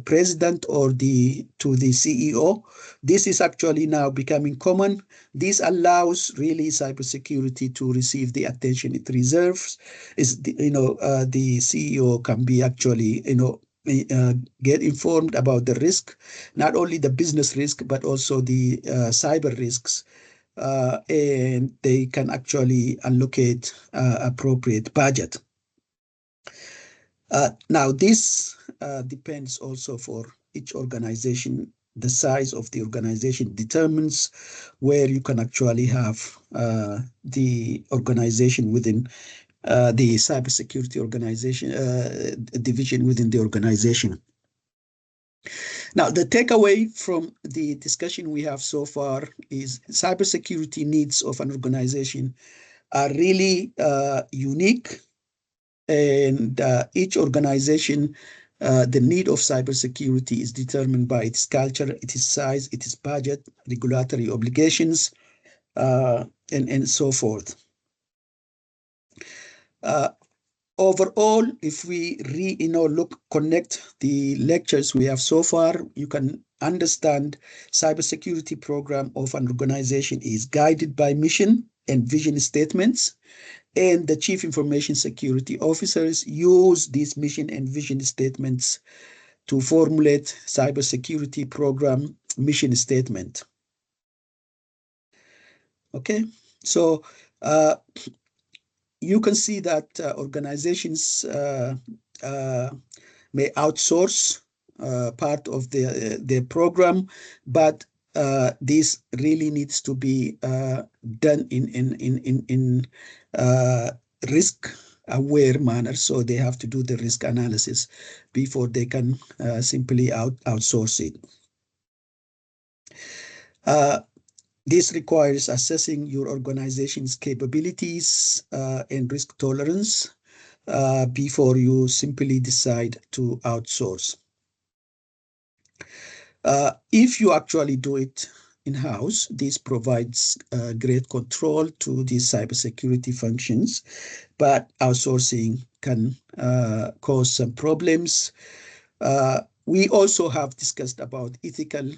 president or to the CEO. This is actually now becoming common. This allows really cybersecurity to receive the attention it deserves. The CEO can be actually get informed about the risk, not only the business risk but also the cyber risks, and they can actually allocate appropriate budget. Now, this depends also for each organization. The size of the organization determines where you can actually have the organization within the cybersecurity organization division within the organization. Now, the takeaway from the discussion we have so far is cybersecurity needs of an organization are really unique, and each organization, the need of cybersecurity is determined by its culture, its size, its budget, regulatory obligations, and so forth. Overall, if we connect the lectures we have so far, you can understand cybersecurity program of an organization is guided by mission and vision statements, and the chief information security officers use these mission and vision statements to formulate cybersecurity program mission statement. Okay, so you can see that organizations may outsource part of their program, but this really needs to be done in risk aware manner. So they have to do the risk analysis before they can simply outsource it. This requires assessing your organization's capabilities and risk tolerance before you simply decide to outsource. If you actually do it in-house, this provides great control to these cybersecurity functions, but outsourcing can cause some problems. We also have discussed about ethical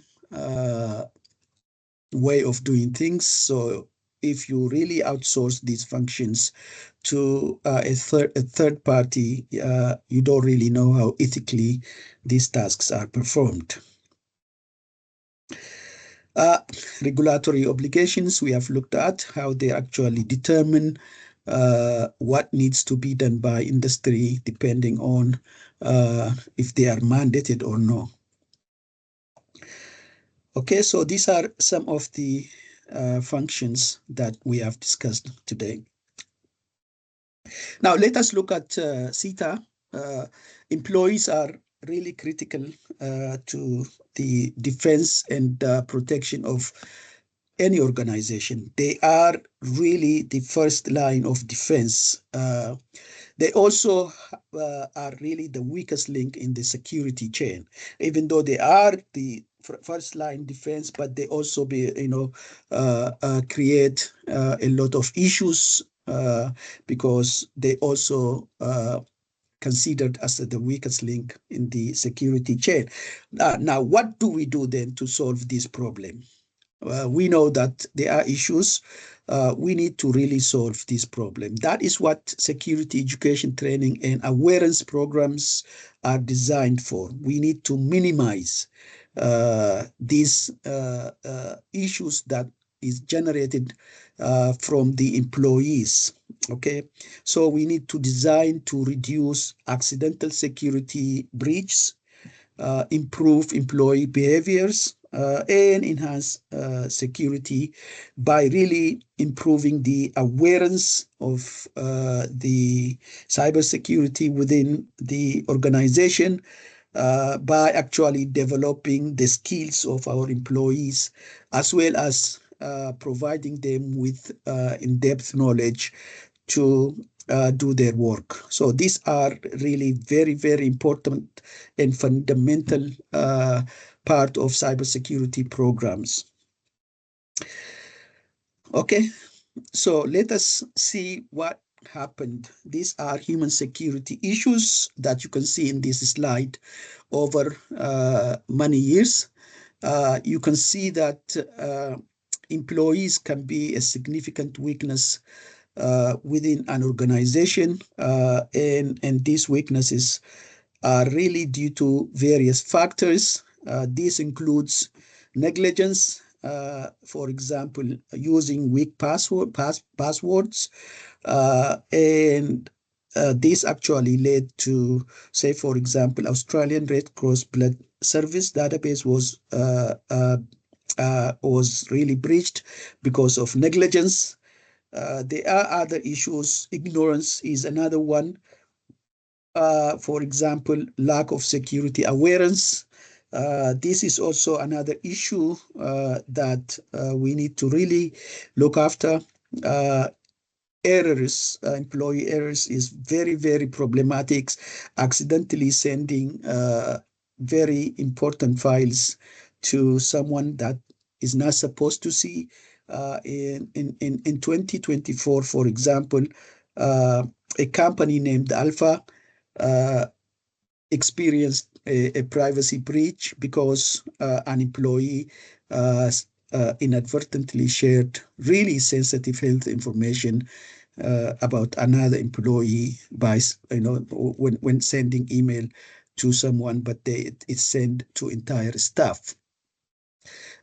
way of doing things. So if you really outsource these functions to a third party, you don't really know how ethically these tasks are performed. Regulatory obligations, we have looked at how they actually determine what needs to be done by industry depending on if they are mandated or no. Okay, so these are some of the functions that we have discussed today. Now, let us look at CETA. Employees are really critical to the defense and protection of any organization. They are really the first line of defense. They also are really the weakest link in the security chain, even though they are the first line defense, but they also create a lot of issues because they also considered as the weakest link in the security chain. Now, what do we do then to solve this problem? We know that there are issues. We need to really solve this problem. That is what security education training and awareness programs are designed for. We need to minimize these issues that is generated from the employees. Okay, so we need to design to reduce accidental security breaches, improve employee behaviors, and enhance security by really improving the awareness of the cybersecurity within the organization by actually developing the skills of our employees, as well as providing them with in-depth knowledge to do their work. So these are really very, very important and fundamental part of cybersecurity programs. Okay, so let us see what happened. These are human security issues that you can see in this slide over many years. You can see that employees can be a significant weakness within an organization, and these weaknesses are really due to various factors. This includes negligence, for example, using weak passwords, and this actually led to, say, for example, Australian Red Cross Blood Service database was really breached because of negligence. There are other issues. Ignorance is another one. For example, lack of security awareness. This is also another issue that we need to really look after. Uh, Errors, employee errors is very, very problematic. Accidentally sending very important files to someone that is not supposed to see. In 2024, for example, a company named Alpha uh, experienced a privacy breach because an employee inadvertently shared really sensitive health information about another employee by, when sending email to someone, but it's sent to entire staff.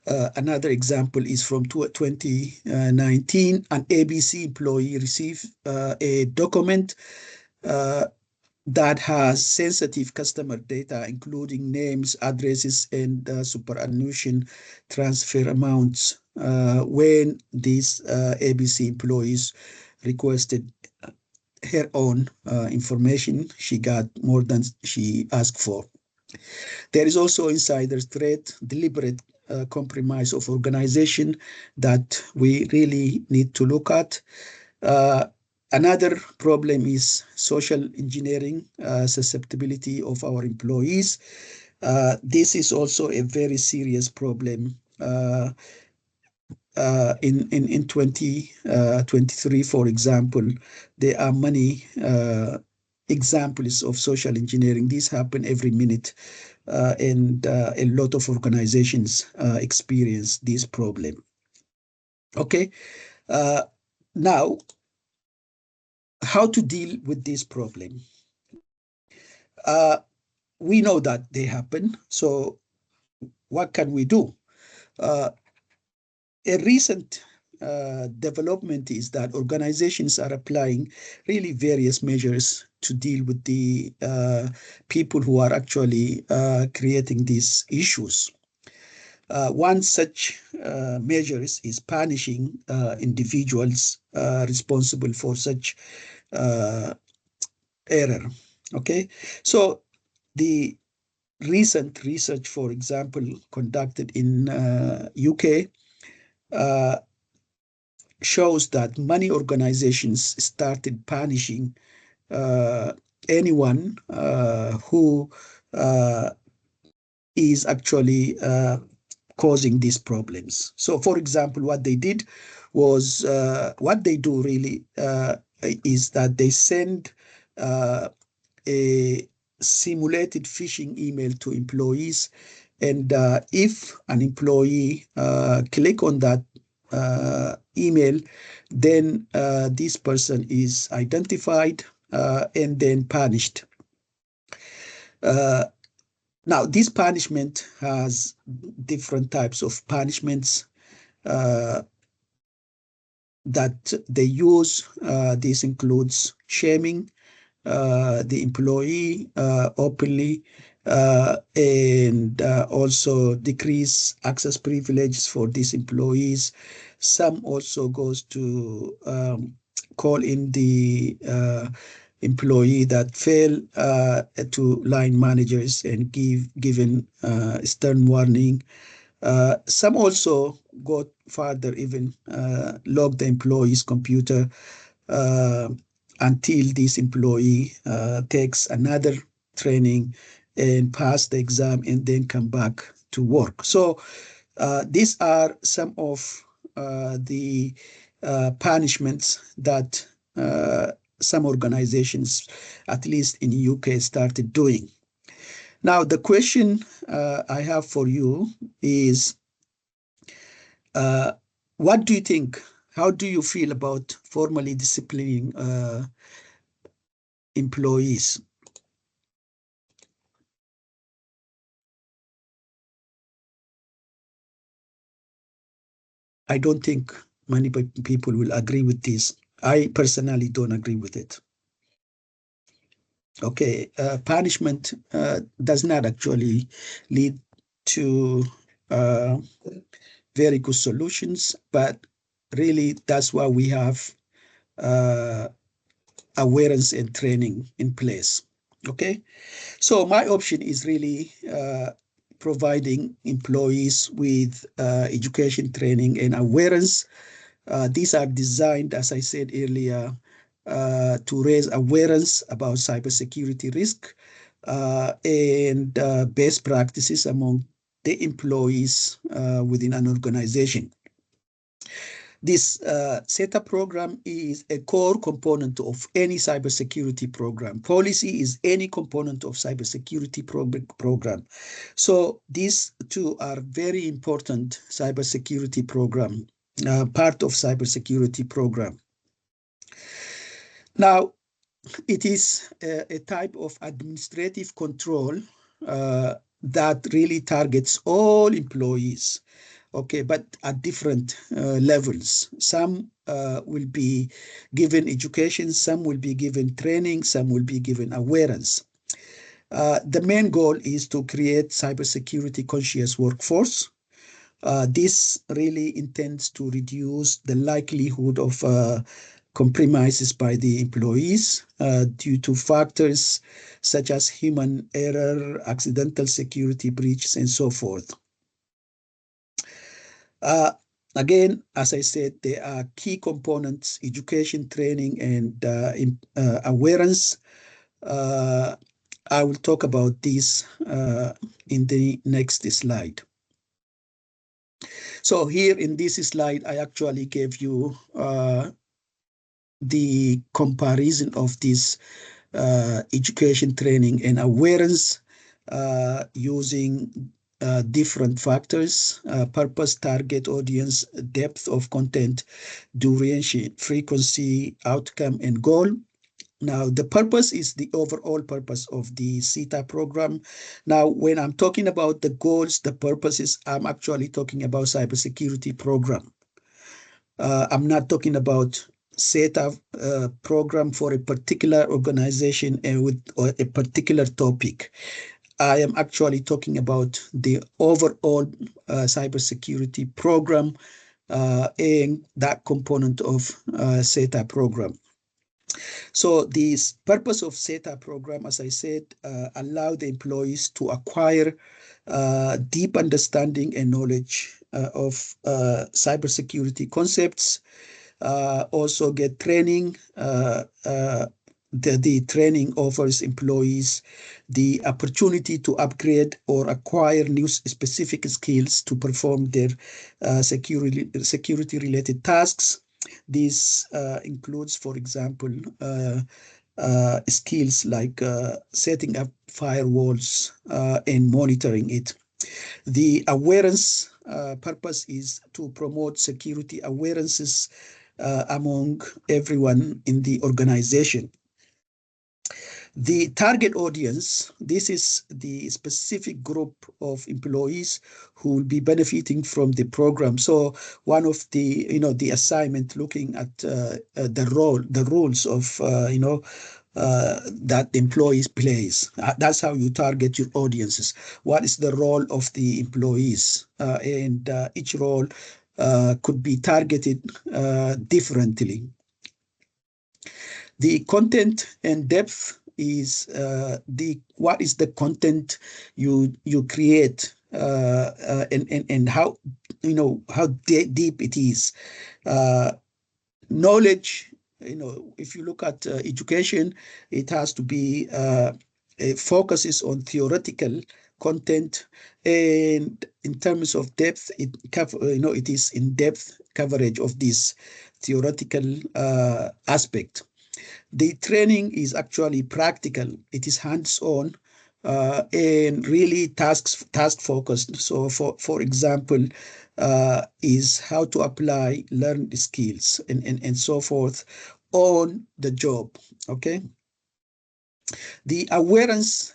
Another example is from 2019. An ABC employee received a document uh, that has sensitive customer data, including names, addresses, and superannuation transfer amounts. When these ABC employees requested her own information, she got more than she asked for. There is also insider threat, deliberate compromise of organization that we really need to look at. Uh, Another problem is social engineering, susceptibility of our employees. This is also a very serious problem. In 2023, for example, there are many examples of social engineering. These happen every minute, and a lot of organizations experience this problem. Okay, uh, now how to deal with this problem? Uh, we know that they happen. So what can we do? Uh, a recent development is that organizations are applying really various measures to deal with the people who are actually creating these issues. One such measures is punishing individuals responsible for such uh, error. Okay, so the recent research, for example, conducted in UK, uh, shows that many organizations started punishing uh, anyone who uh, is actually causing these problems. So, for example, what they did was what they do really is that they send a simulated phishing email to employees, and if an employee click on that email, then this person is identified and then punished. Uh, Now, this punishment has different types of punishments uh, that they use. This includes shaming the employee openly, and also decrease access privileges for these employees. Some also goes to call in the employee that fail to line managers and given stern warning. Some also go further, even log the employee's computer uh, until this employee takes another training and pass the exam and then come back to work. So these are some of the punishments that some organizations, at least in UK, started doing. Now, the question I have for you is, uh, what do you think? How do you feel about formally disciplining employees? I don't think many people will agree with this. I personally don't agree with it. Okay, punishment does not actually lead to very good solutions, but really that's why we have uh, awareness and training in place. Okay, so my option is really providing employees with education, training, and awareness. These are designed, as I said earlier, to raise awareness about cybersecurity risk and best practices among the employees within an organization. This SETA program is a core component of any cybersecurity program. Policy is any component of cybersecurity program. So these two are very important cybersecurity program, part of cybersecurity program. Now, it is a type of administrative control that really targets all employees, okay, but at different levels. Some will be given education, some will be given training, some will be given awareness. The main goal is to create cybersecurity conscious workforce. This really intends to reduce the likelihood of compromises by the employees due to factors such as human error, accidental security breaches, and so forth. Uh, Again, as I said, there are key components: education, training, and awareness. Uh, I will talk about this in the next slide. So here in this slide, I actually gave you the comparison of this education, training, and awareness using different factors: purpose, target audience, depth of content, duration, frequency, outcome, and goal. Now, the purpose is the overall purpose of the SITA program. Now, when I'm talking about the goals, the purposes, I'm actually talking about cybersecurity program. I'm not talking about set up a program for a particular organization and with a particular topic. I am actually talking about the overall cybersecurity program and that component of SETA program. So the purpose of SETA program, as I said, allow the employees to acquire deep understanding and knowledge of cybersecurity concepts, also get training. The training offers employees the opportunity to upgrade or acquire new specific skills to perform their security related tasks. This includes, for example, skills like setting up firewalls and monitoring it. The awareness purpose is to promote security awarenesses among everyone in the organization. The target audience, this is the specific group of employees who will be benefiting from the program. So one of the, the assignment looking at the rules of, that the employees plays. That's how you target your audiences. What is the role of the employees? And each role could be targeted differently. The content and depth is what is the content you create and how how deep it is. Knowledge, if you look at education, it has to be it focuses on theoretical content, and in terms of depth, it is in depth coverage of this theoretical aspect. The training is actually practical. It is hands-on and really task focused. So, for example, is how to apply learned skills and so forth on the job. Okay. The awareness,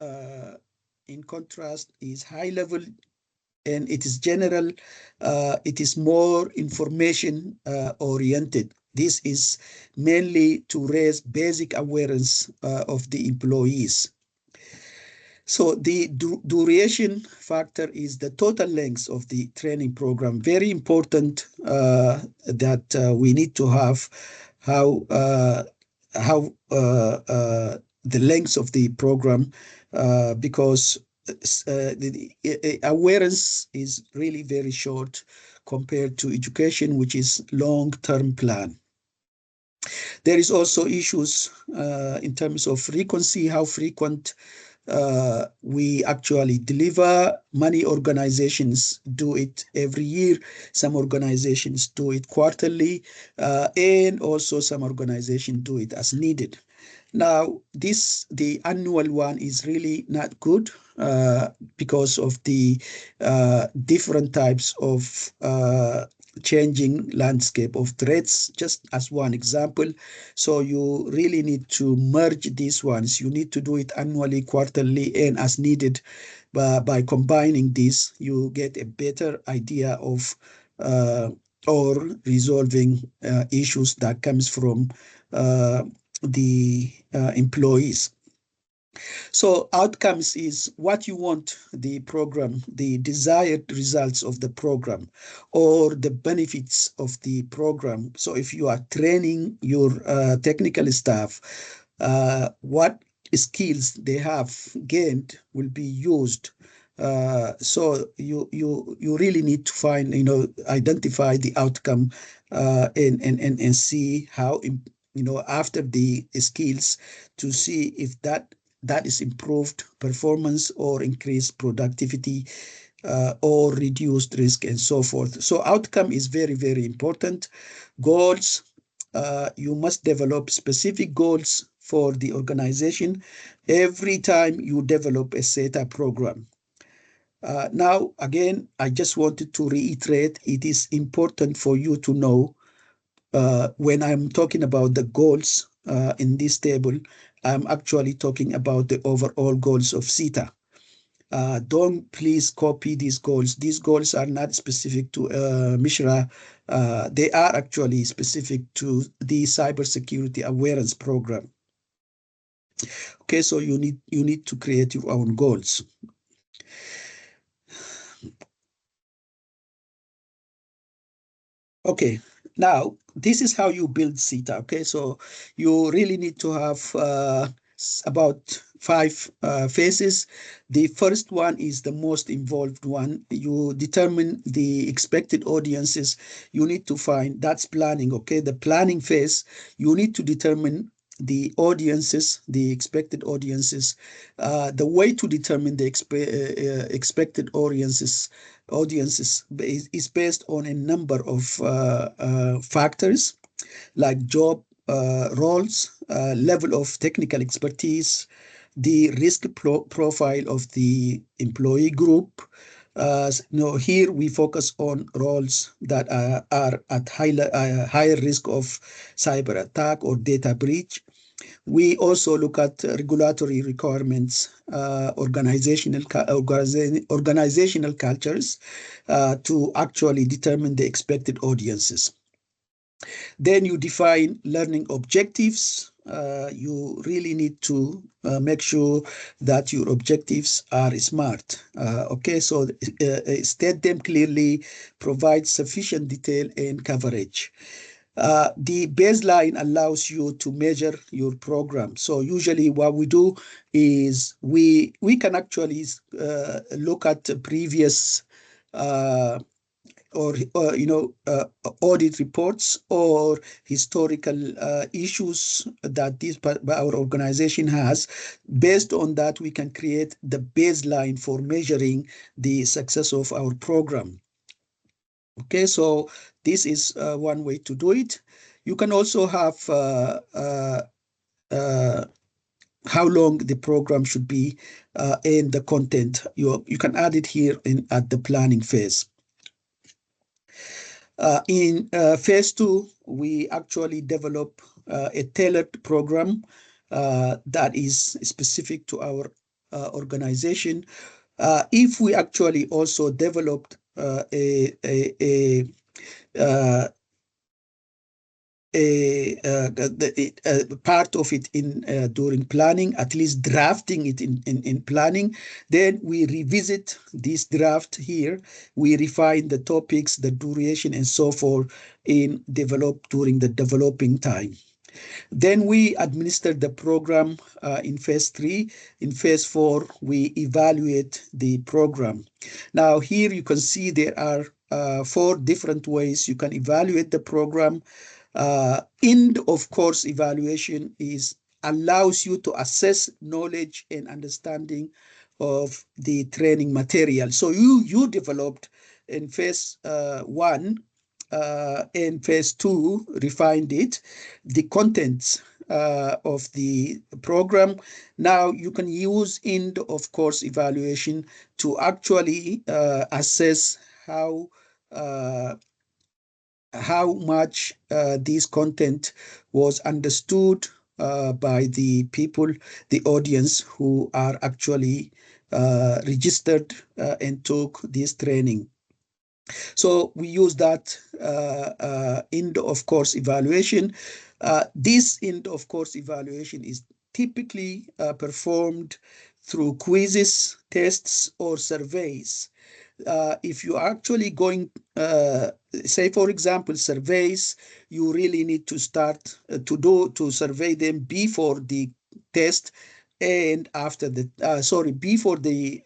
in contrast, is high level and it is general. It is more information oriented. This is mainly to raise basic awareness of the employees. So the duration factor is the total length of the training program. Very important that we need to have how the length of the program because the awareness is really very short compared to education, which is long-term plan. There is also issues in terms of frequency, how frequent we actually deliver. Many organizations do it every year. Some organizations do it quarterly, and also some organizations do it as needed. Now, the annual one is really not good because of the different types of changing landscape of threats, just as one example. So you really need to merge these ones. You need to do it annually, quarterly, and as needed. By combining this, you get a better idea of or resolving issues that comes from the employees. So outcomes is what you want the program, the desired results of the program, or the benefits of the program. So if you are training your technical staff, what skills they have gained will be used. So you really need to find, identify the outcome and see how, after the skills, to see if that is improved performance or increased productivity or reduced risk and so forth. So outcome is very, very important. Goals, you must develop specific goals for the organization every time you develop a SETA program. Now, again, I just wanted to reiterate, it is important for you to know when I'm talking about the goals in this table, I'm actually talking about the overall goals of SITA. Don't please copy these goals. These goals are not specific to Mishra. They are actually specific to the cybersecurity awareness program. Okay, so you need to create your own goals. Okay, now this is how you build SITA. Okay, so you really need to have about five phases. The first one is the most involved one. You determine the expected audiences. You need to find, that's planning. Okay, the planning phase, you need to determine the audiences, the expected audiences. The way to determine the expected audiences is based on a number of factors like job roles, level of technical expertise, the risk profile of the employee group. Here we focus on roles that are at higher risk of cyber attack or data breach. We also look at regulatory requirements, organizational cultures to actually determine the expected audiences. Then you define learning objectives. You really need to make sure that your objectives are smart. Okay, so state them clearly, provide sufficient detail and coverage. The baseline allows you to measure your program. So usually what we do is we can actually look at previous audit reports or historical issues that our organization has. Based on that, we can create the baseline for measuring the success of our program. Okay, so this is one way to do it. You can also have how long the program should be and the content. You can add it here at the planning phase. In phase two, we actually develop a tailored program that is specific to our organization. If we actually also developed a part of it in during planning, at least drafting it in planning. Then we revisit this draft here. We refine the topics, the duration, and so forth in develop during the developing time. Then we administer the program in phase 3. In phase 4, we evaluate the program. Now, here you can see there are 4 different ways you can evaluate the program. End of course evaluation is allows you to assess knowledge and understanding of the training material. So you developed in phase 1 and phase 2 refined it, the contents of the program. Now you can use end of course evaluation to actually assess uh, how much this content was understood by the people, the audience who are actually registered and took this training. So we use that end of course evaluation. This end of course evaluation is typically performed through quizzes, tests, or surveys. If you are actually going, say for example, surveys, you really need to start to survey them before the test and after before the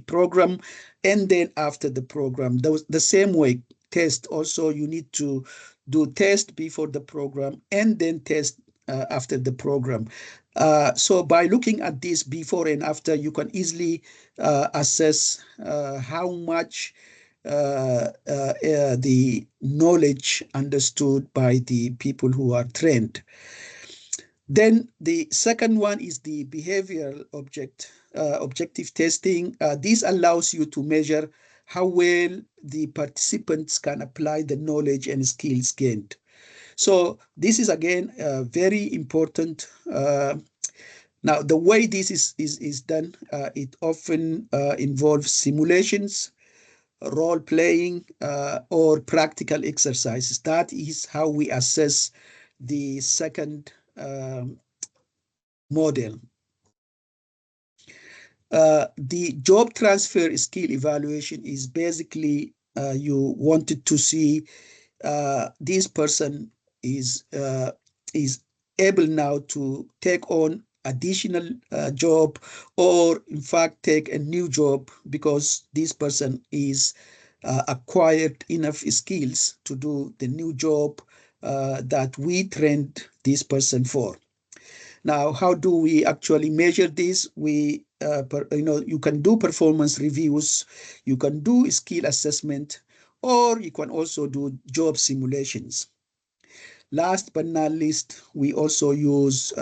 program and then after the program. The same way, test also, you need to do test before the program and then test after the program. So by looking at this before and after, you can easily assess how much the knowledge understood by the people who are trained. Then the second one is the behavioral objective testing. This allows you to measure how well the participants can apply the knowledge and skills gained. So this is again very important. Now, the way this is done, it often involves simulations, role playing, or practical exercises. That is how we assess the second model. The job transfer skill evaluation is basically you wanted to see this person is able now to take on additional job, or in fact take a new job because this person is acquired enough skills to do the new job that we trained this person for. Now, how do we actually measure this? You can do performance reviews, you can do skill assessment, or you can also do job simulations. Last but not least, we also use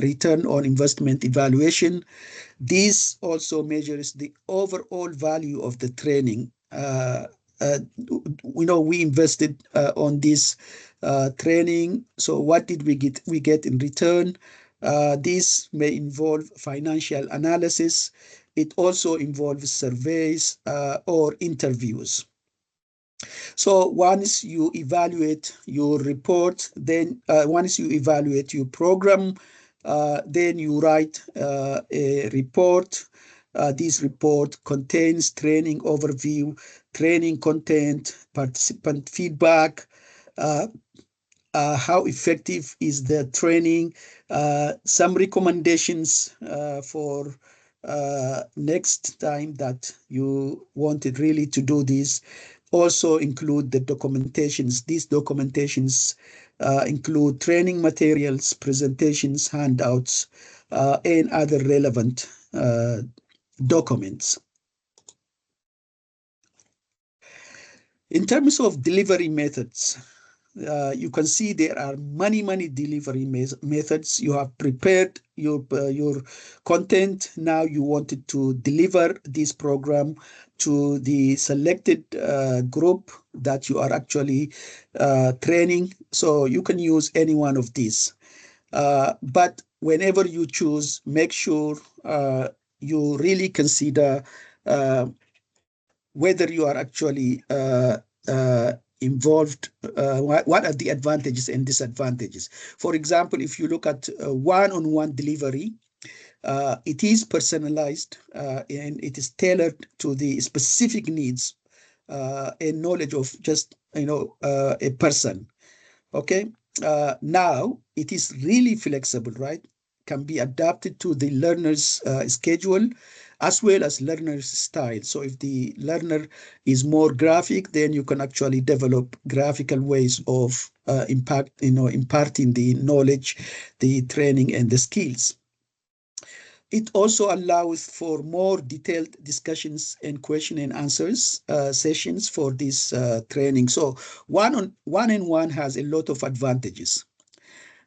return on investment evaluation. This also measures the overall value of the training. We invested on this training. So what did we get? We get in return. This may involve financial analysis. It also involves surveys or interviews. So once you evaluate your report, then once you evaluate your program, then you write a report. This report contains training overview, training content, participant feedback, how effective is the training, some recommendations for next time that you wanted really to do this. Also include the documentations. These documentations include training materials, presentations, handouts, and other relevant documents. In terms of delivery methods, you can see there are many delivery methods. You have prepared your content. Now you wanted to deliver this program to the selected group that you are actually training. So you can use any one of these. But whenever you choose, make sure you really consider whether you are actually involved, what are the advantages and disadvantages. For example, if you look at one-on-one delivery, it is personalized and it is tailored to the specific needs and knowledge of just a person. Okay. Now it is really flexible, right? Can be adapted to the learner's schedule as well as learner's style. So if the learner is more graphic, then you can actually develop graphical ways of imparting the knowledge, the training, and the skills. It also allows for more detailed discussions and question and answers sessions for this training. So one-on-one has a lot of advantages.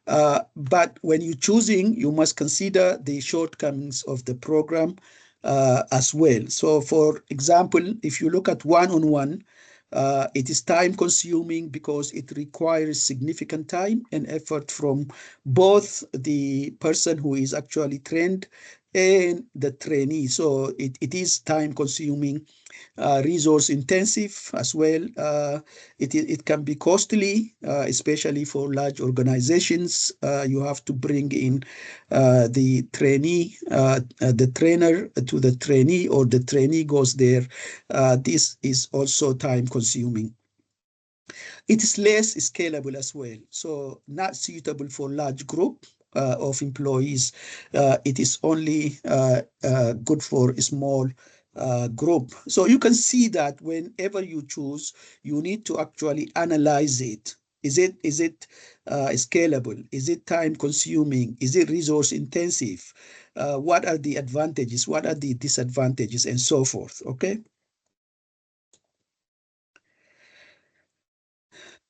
But when you're choosing, you must consider the shortcomings of the program as well. So, for example, if you look at one-on-one, it is time consuming because it requires significant time and effort from both the person who is actually trained and the trainee. So it is time consuming, resource intensive as well. It can be costly, especially for large organizations. You have to bring in the trainee, the trainer to the trainee, or the trainee goes there. This is also time consuming. It is less scalable as well, so not suitable for large group of employees. It is only good for a small group. So you can see that whenever you choose, you need to actually analyze it. Is it scalable? Is it time consuming? Is it resource intensive? What are the advantages? What are the disadvantages, and so forth? Okay.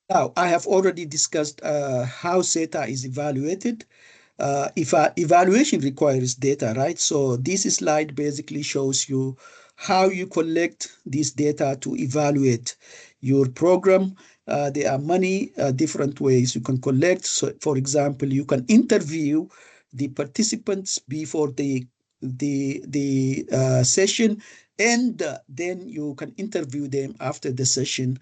Now, I have already discussed how SETA is evaluated. If evaluation requires data, right? So this slide basically shows you how you collect this data to evaluate your program. There are many different ways you can collect. So, for example, you can interview the participants before the session, and then you can interview them after the session.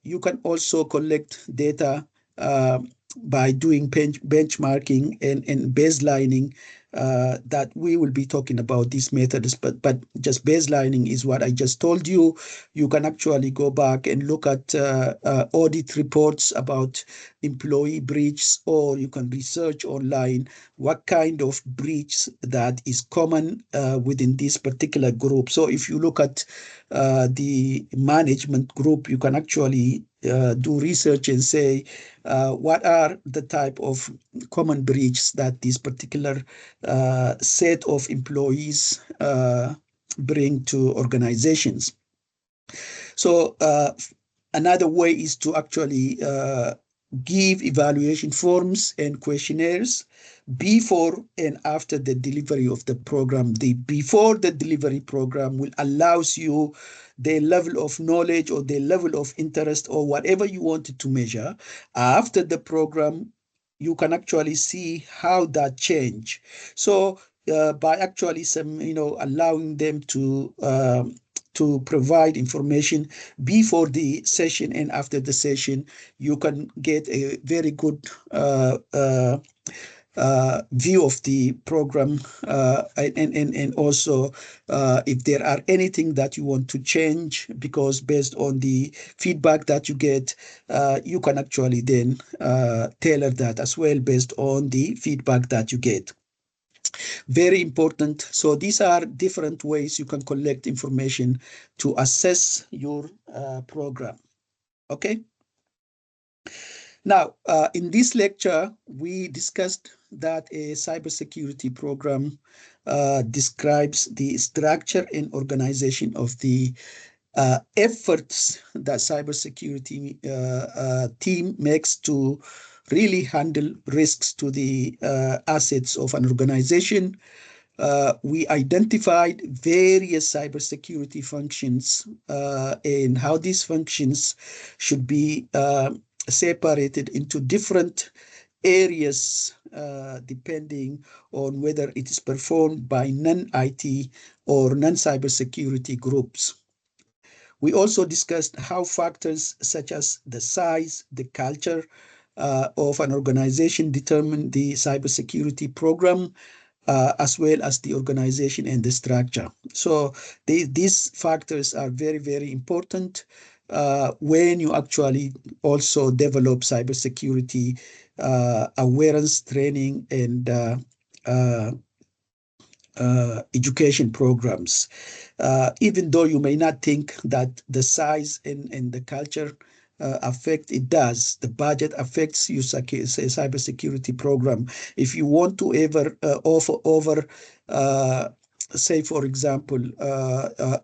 You can also collect data by doing benchmarking and baselining, that we will be talking about these methods, but just baselining is what I just told you. You can actually go back and look at audit reports about employee breaches, or you can research online what kind of breach that is common within this particular group. So if you look at the management group, you can actually do research and say what are the type of common breaches that this particular set of employees bring to organizations. So another way is to actually give evaluation forms and questionnaires before and after the delivery of the program. The before the delivery program will allows you the level of knowledge or the level of interest or whatever you wanted to measure. After the program, you can actually see how that change. So by actually allowing them to provide information before the session and after the session, you can get a very good view of the program, and also if there are anything that you want to change, because based on the feedback that you get, you can actually then tailor that as well based on the feedback that you get. Very important. So these are different ways you can collect information to assess your program. Okay. Now, in this lecture, we discussed that a cybersecurity program describes the structure and organization of the efforts that cybersecurity team makes to really handle risks to the assets of an organization. We identified various cybersecurity functions and how these functions should be separated into different areas depending on whether it is performed by non-IT or non-cybersecurity groups. We also discussed how factors such as the size, the culture of an organization determine the cybersecurity program, as well as the organization and the structure. So these factors are very, very important when you actually also develop cybersecurity awareness training and education programs. Even though you may not think that the size and the culture affect, it does. The budget affects your cybersecurity program. If you want to ever offer, say, for example,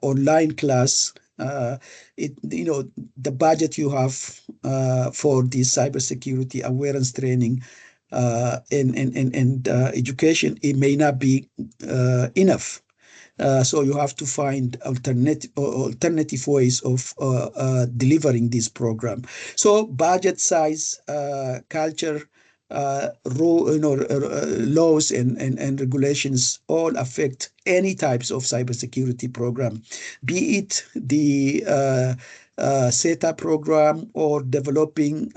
online class, the budget you have for the cybersecurity awareness training and education, it may not be enough. So you have to find alternative ways of delivering this program. So budget size, culture, laws and regulations all affect any types of cybersecurity program, be it the setup program or developing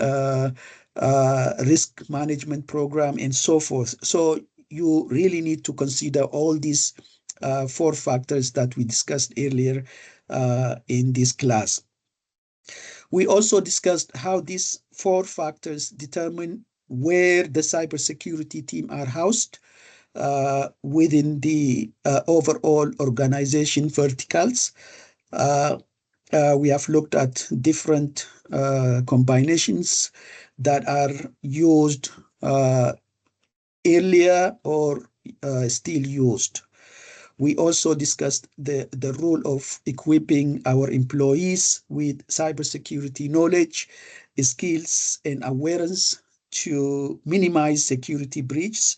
risk management program and so forth. So you really need to consider all these four factors that we discussed earlier in this class. We also discussed how these four factors determine where the cybersecurity team are housed within the overall organization verticals. We have looked at different combinations that are used earlier or still used. We also discussed the role of equipping our employees with cybersecurity knowledge, skills, and awareness to minimize security breaches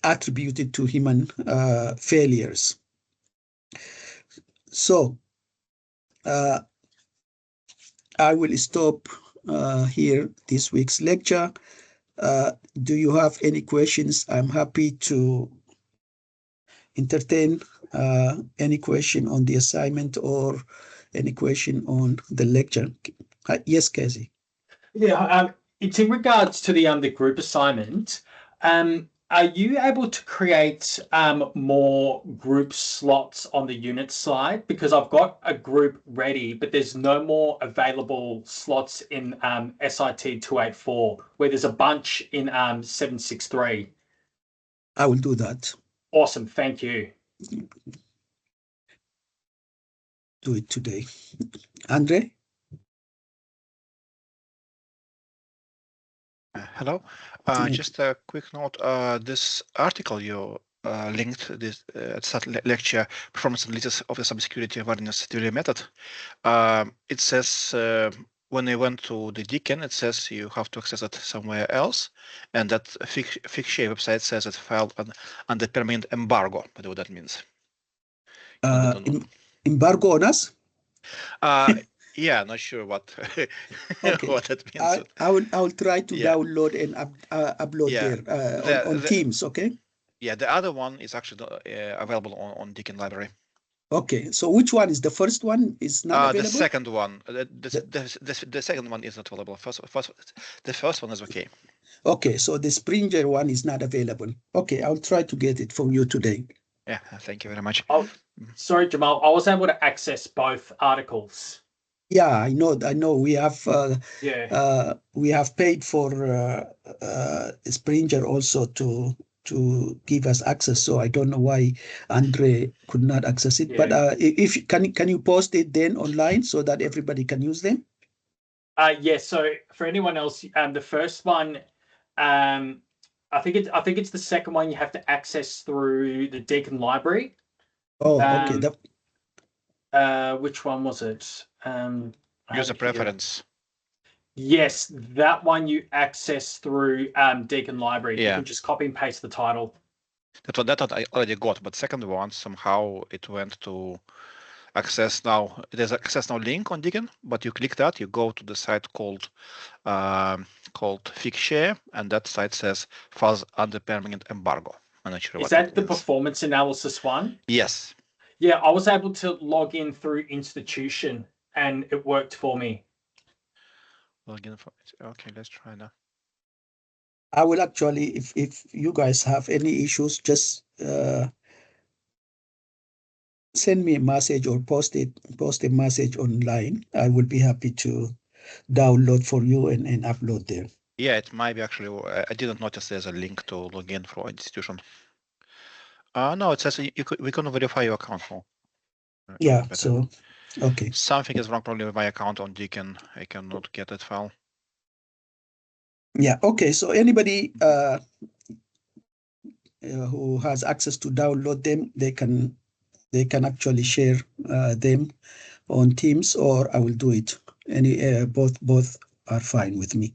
attributed to human failures. So I will stop here this week's lecture. Do you have any questions? I'm happy to entertain any question on the assignment or any question on the lecture. Yes, Casey. Yeah, it's in regards to the group assignment. Are you able to create more group slots on the unit slide? Because I've got a group ready, but there's no more available slots in SIT284, where there's a bunch in 763. I will do that. Awesome, thank you. Do it today. Andre? Hello. Just a quick note. This article you linked this at start lecture, performance analysis of the cybersecurity awareness theory method. It says when I went to the Deacon, it says you have to access it somewhere else, and that Fixshare website says it's filed under permanent embargo. I don't know what that means. Embargo on us? Yeah, not sure what okay. what that means. I will try to download and upload there on Teams. Okay. Yeah, the other one is actually available on Deacon Library. Okay, so which one is the first one? Is not available. The second one. The second one is not available. The first one is okay. Okay, so the Springer one is not available. Okay, I'll try to get it from you today. Yeah, thank you very much. Oh, sorry, Jamal. I was able to access both articles. Yeah, I know. We have we have paid for Springer also to give us access. So I don't know why Andre could not access it. Yeah. But if can you post it then online so that everybody can use them? Yes. So for anyone else, the first one, I think it's the second one you have to access through the Deacon Library. Oh, okay. Which one was it? User preference. Yes, that one you access through Deacon Library. Yeah. You can just copy and paste the title. That one I already got, but second one somehow it went to access now. There's an access now link on Deacon, but you click that, you go to the site called Fixshare, and that site says files under permanent embargo. I'm not sure Is that the performance analysis one? Yes. Yeah, I was able to log in through institution and it worked for me. Login for okay, let's try now. I will actually, if you guys have any issues, just send me a message or post a message online. I will be happy to download for you and upload there. Yeah, it might be actually. I didn't notice there's a link to login for institution. No, it says we can verify your account for. Yeah. So, okay. Something is wrong probably with my account on Deacon. I cannot get that file. Yeah. Okay. So anybody who has access to download them, they can actually share them on Teams, or I will do it. Both are fine with me.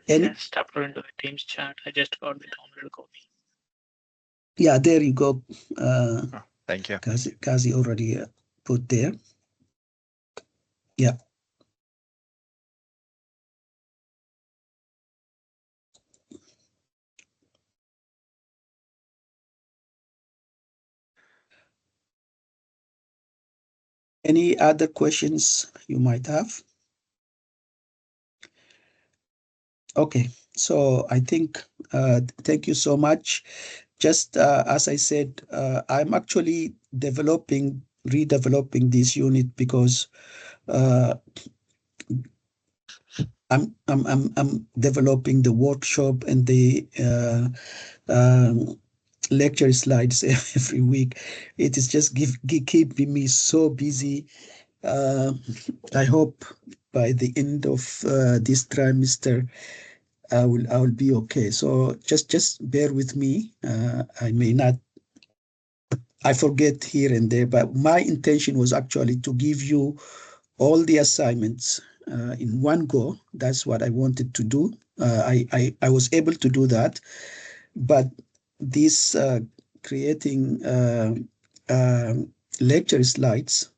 Just upload into the Teams chat. I just got the downloaded copy. Yeah, there you go. Thank you. Kazi already put there. Yeah. Any other questions you might have? Okay, so I think thank you so much. Just as I said, I'm actually redeveloping this unit because I'm developing the workshop and the lecture slides every week. It is just keeping me so busy. I hope by the end of this trimester, I will be okay. So just bear with me. I forget here and there, but my intention was actually to give you all the assignments in one go. That's what I wanted to do. I was able to do that, but this creating lecture slides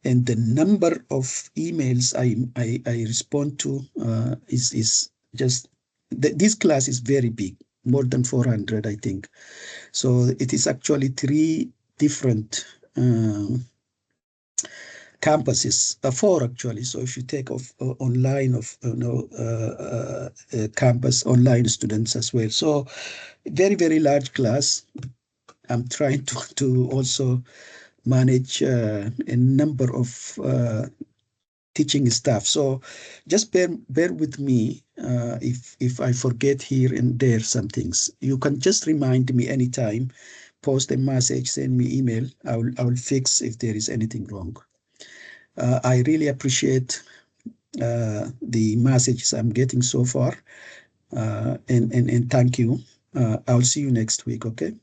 and the number of emails I respond to is just this class is very big, more than 400, I think. So it is actually 3 different campuses, 4 actually. So if you take off online of campus online students as well. So very large class. I'm trying to also manage a number of teaching staff. So just bear with me if I forget here and there some things. You can just remind me anytime, post a message, send me email. I will fix if there is anything wrong. I really appreciate the messages I'm getting so far, and thank you. I'll see you next week. Okay.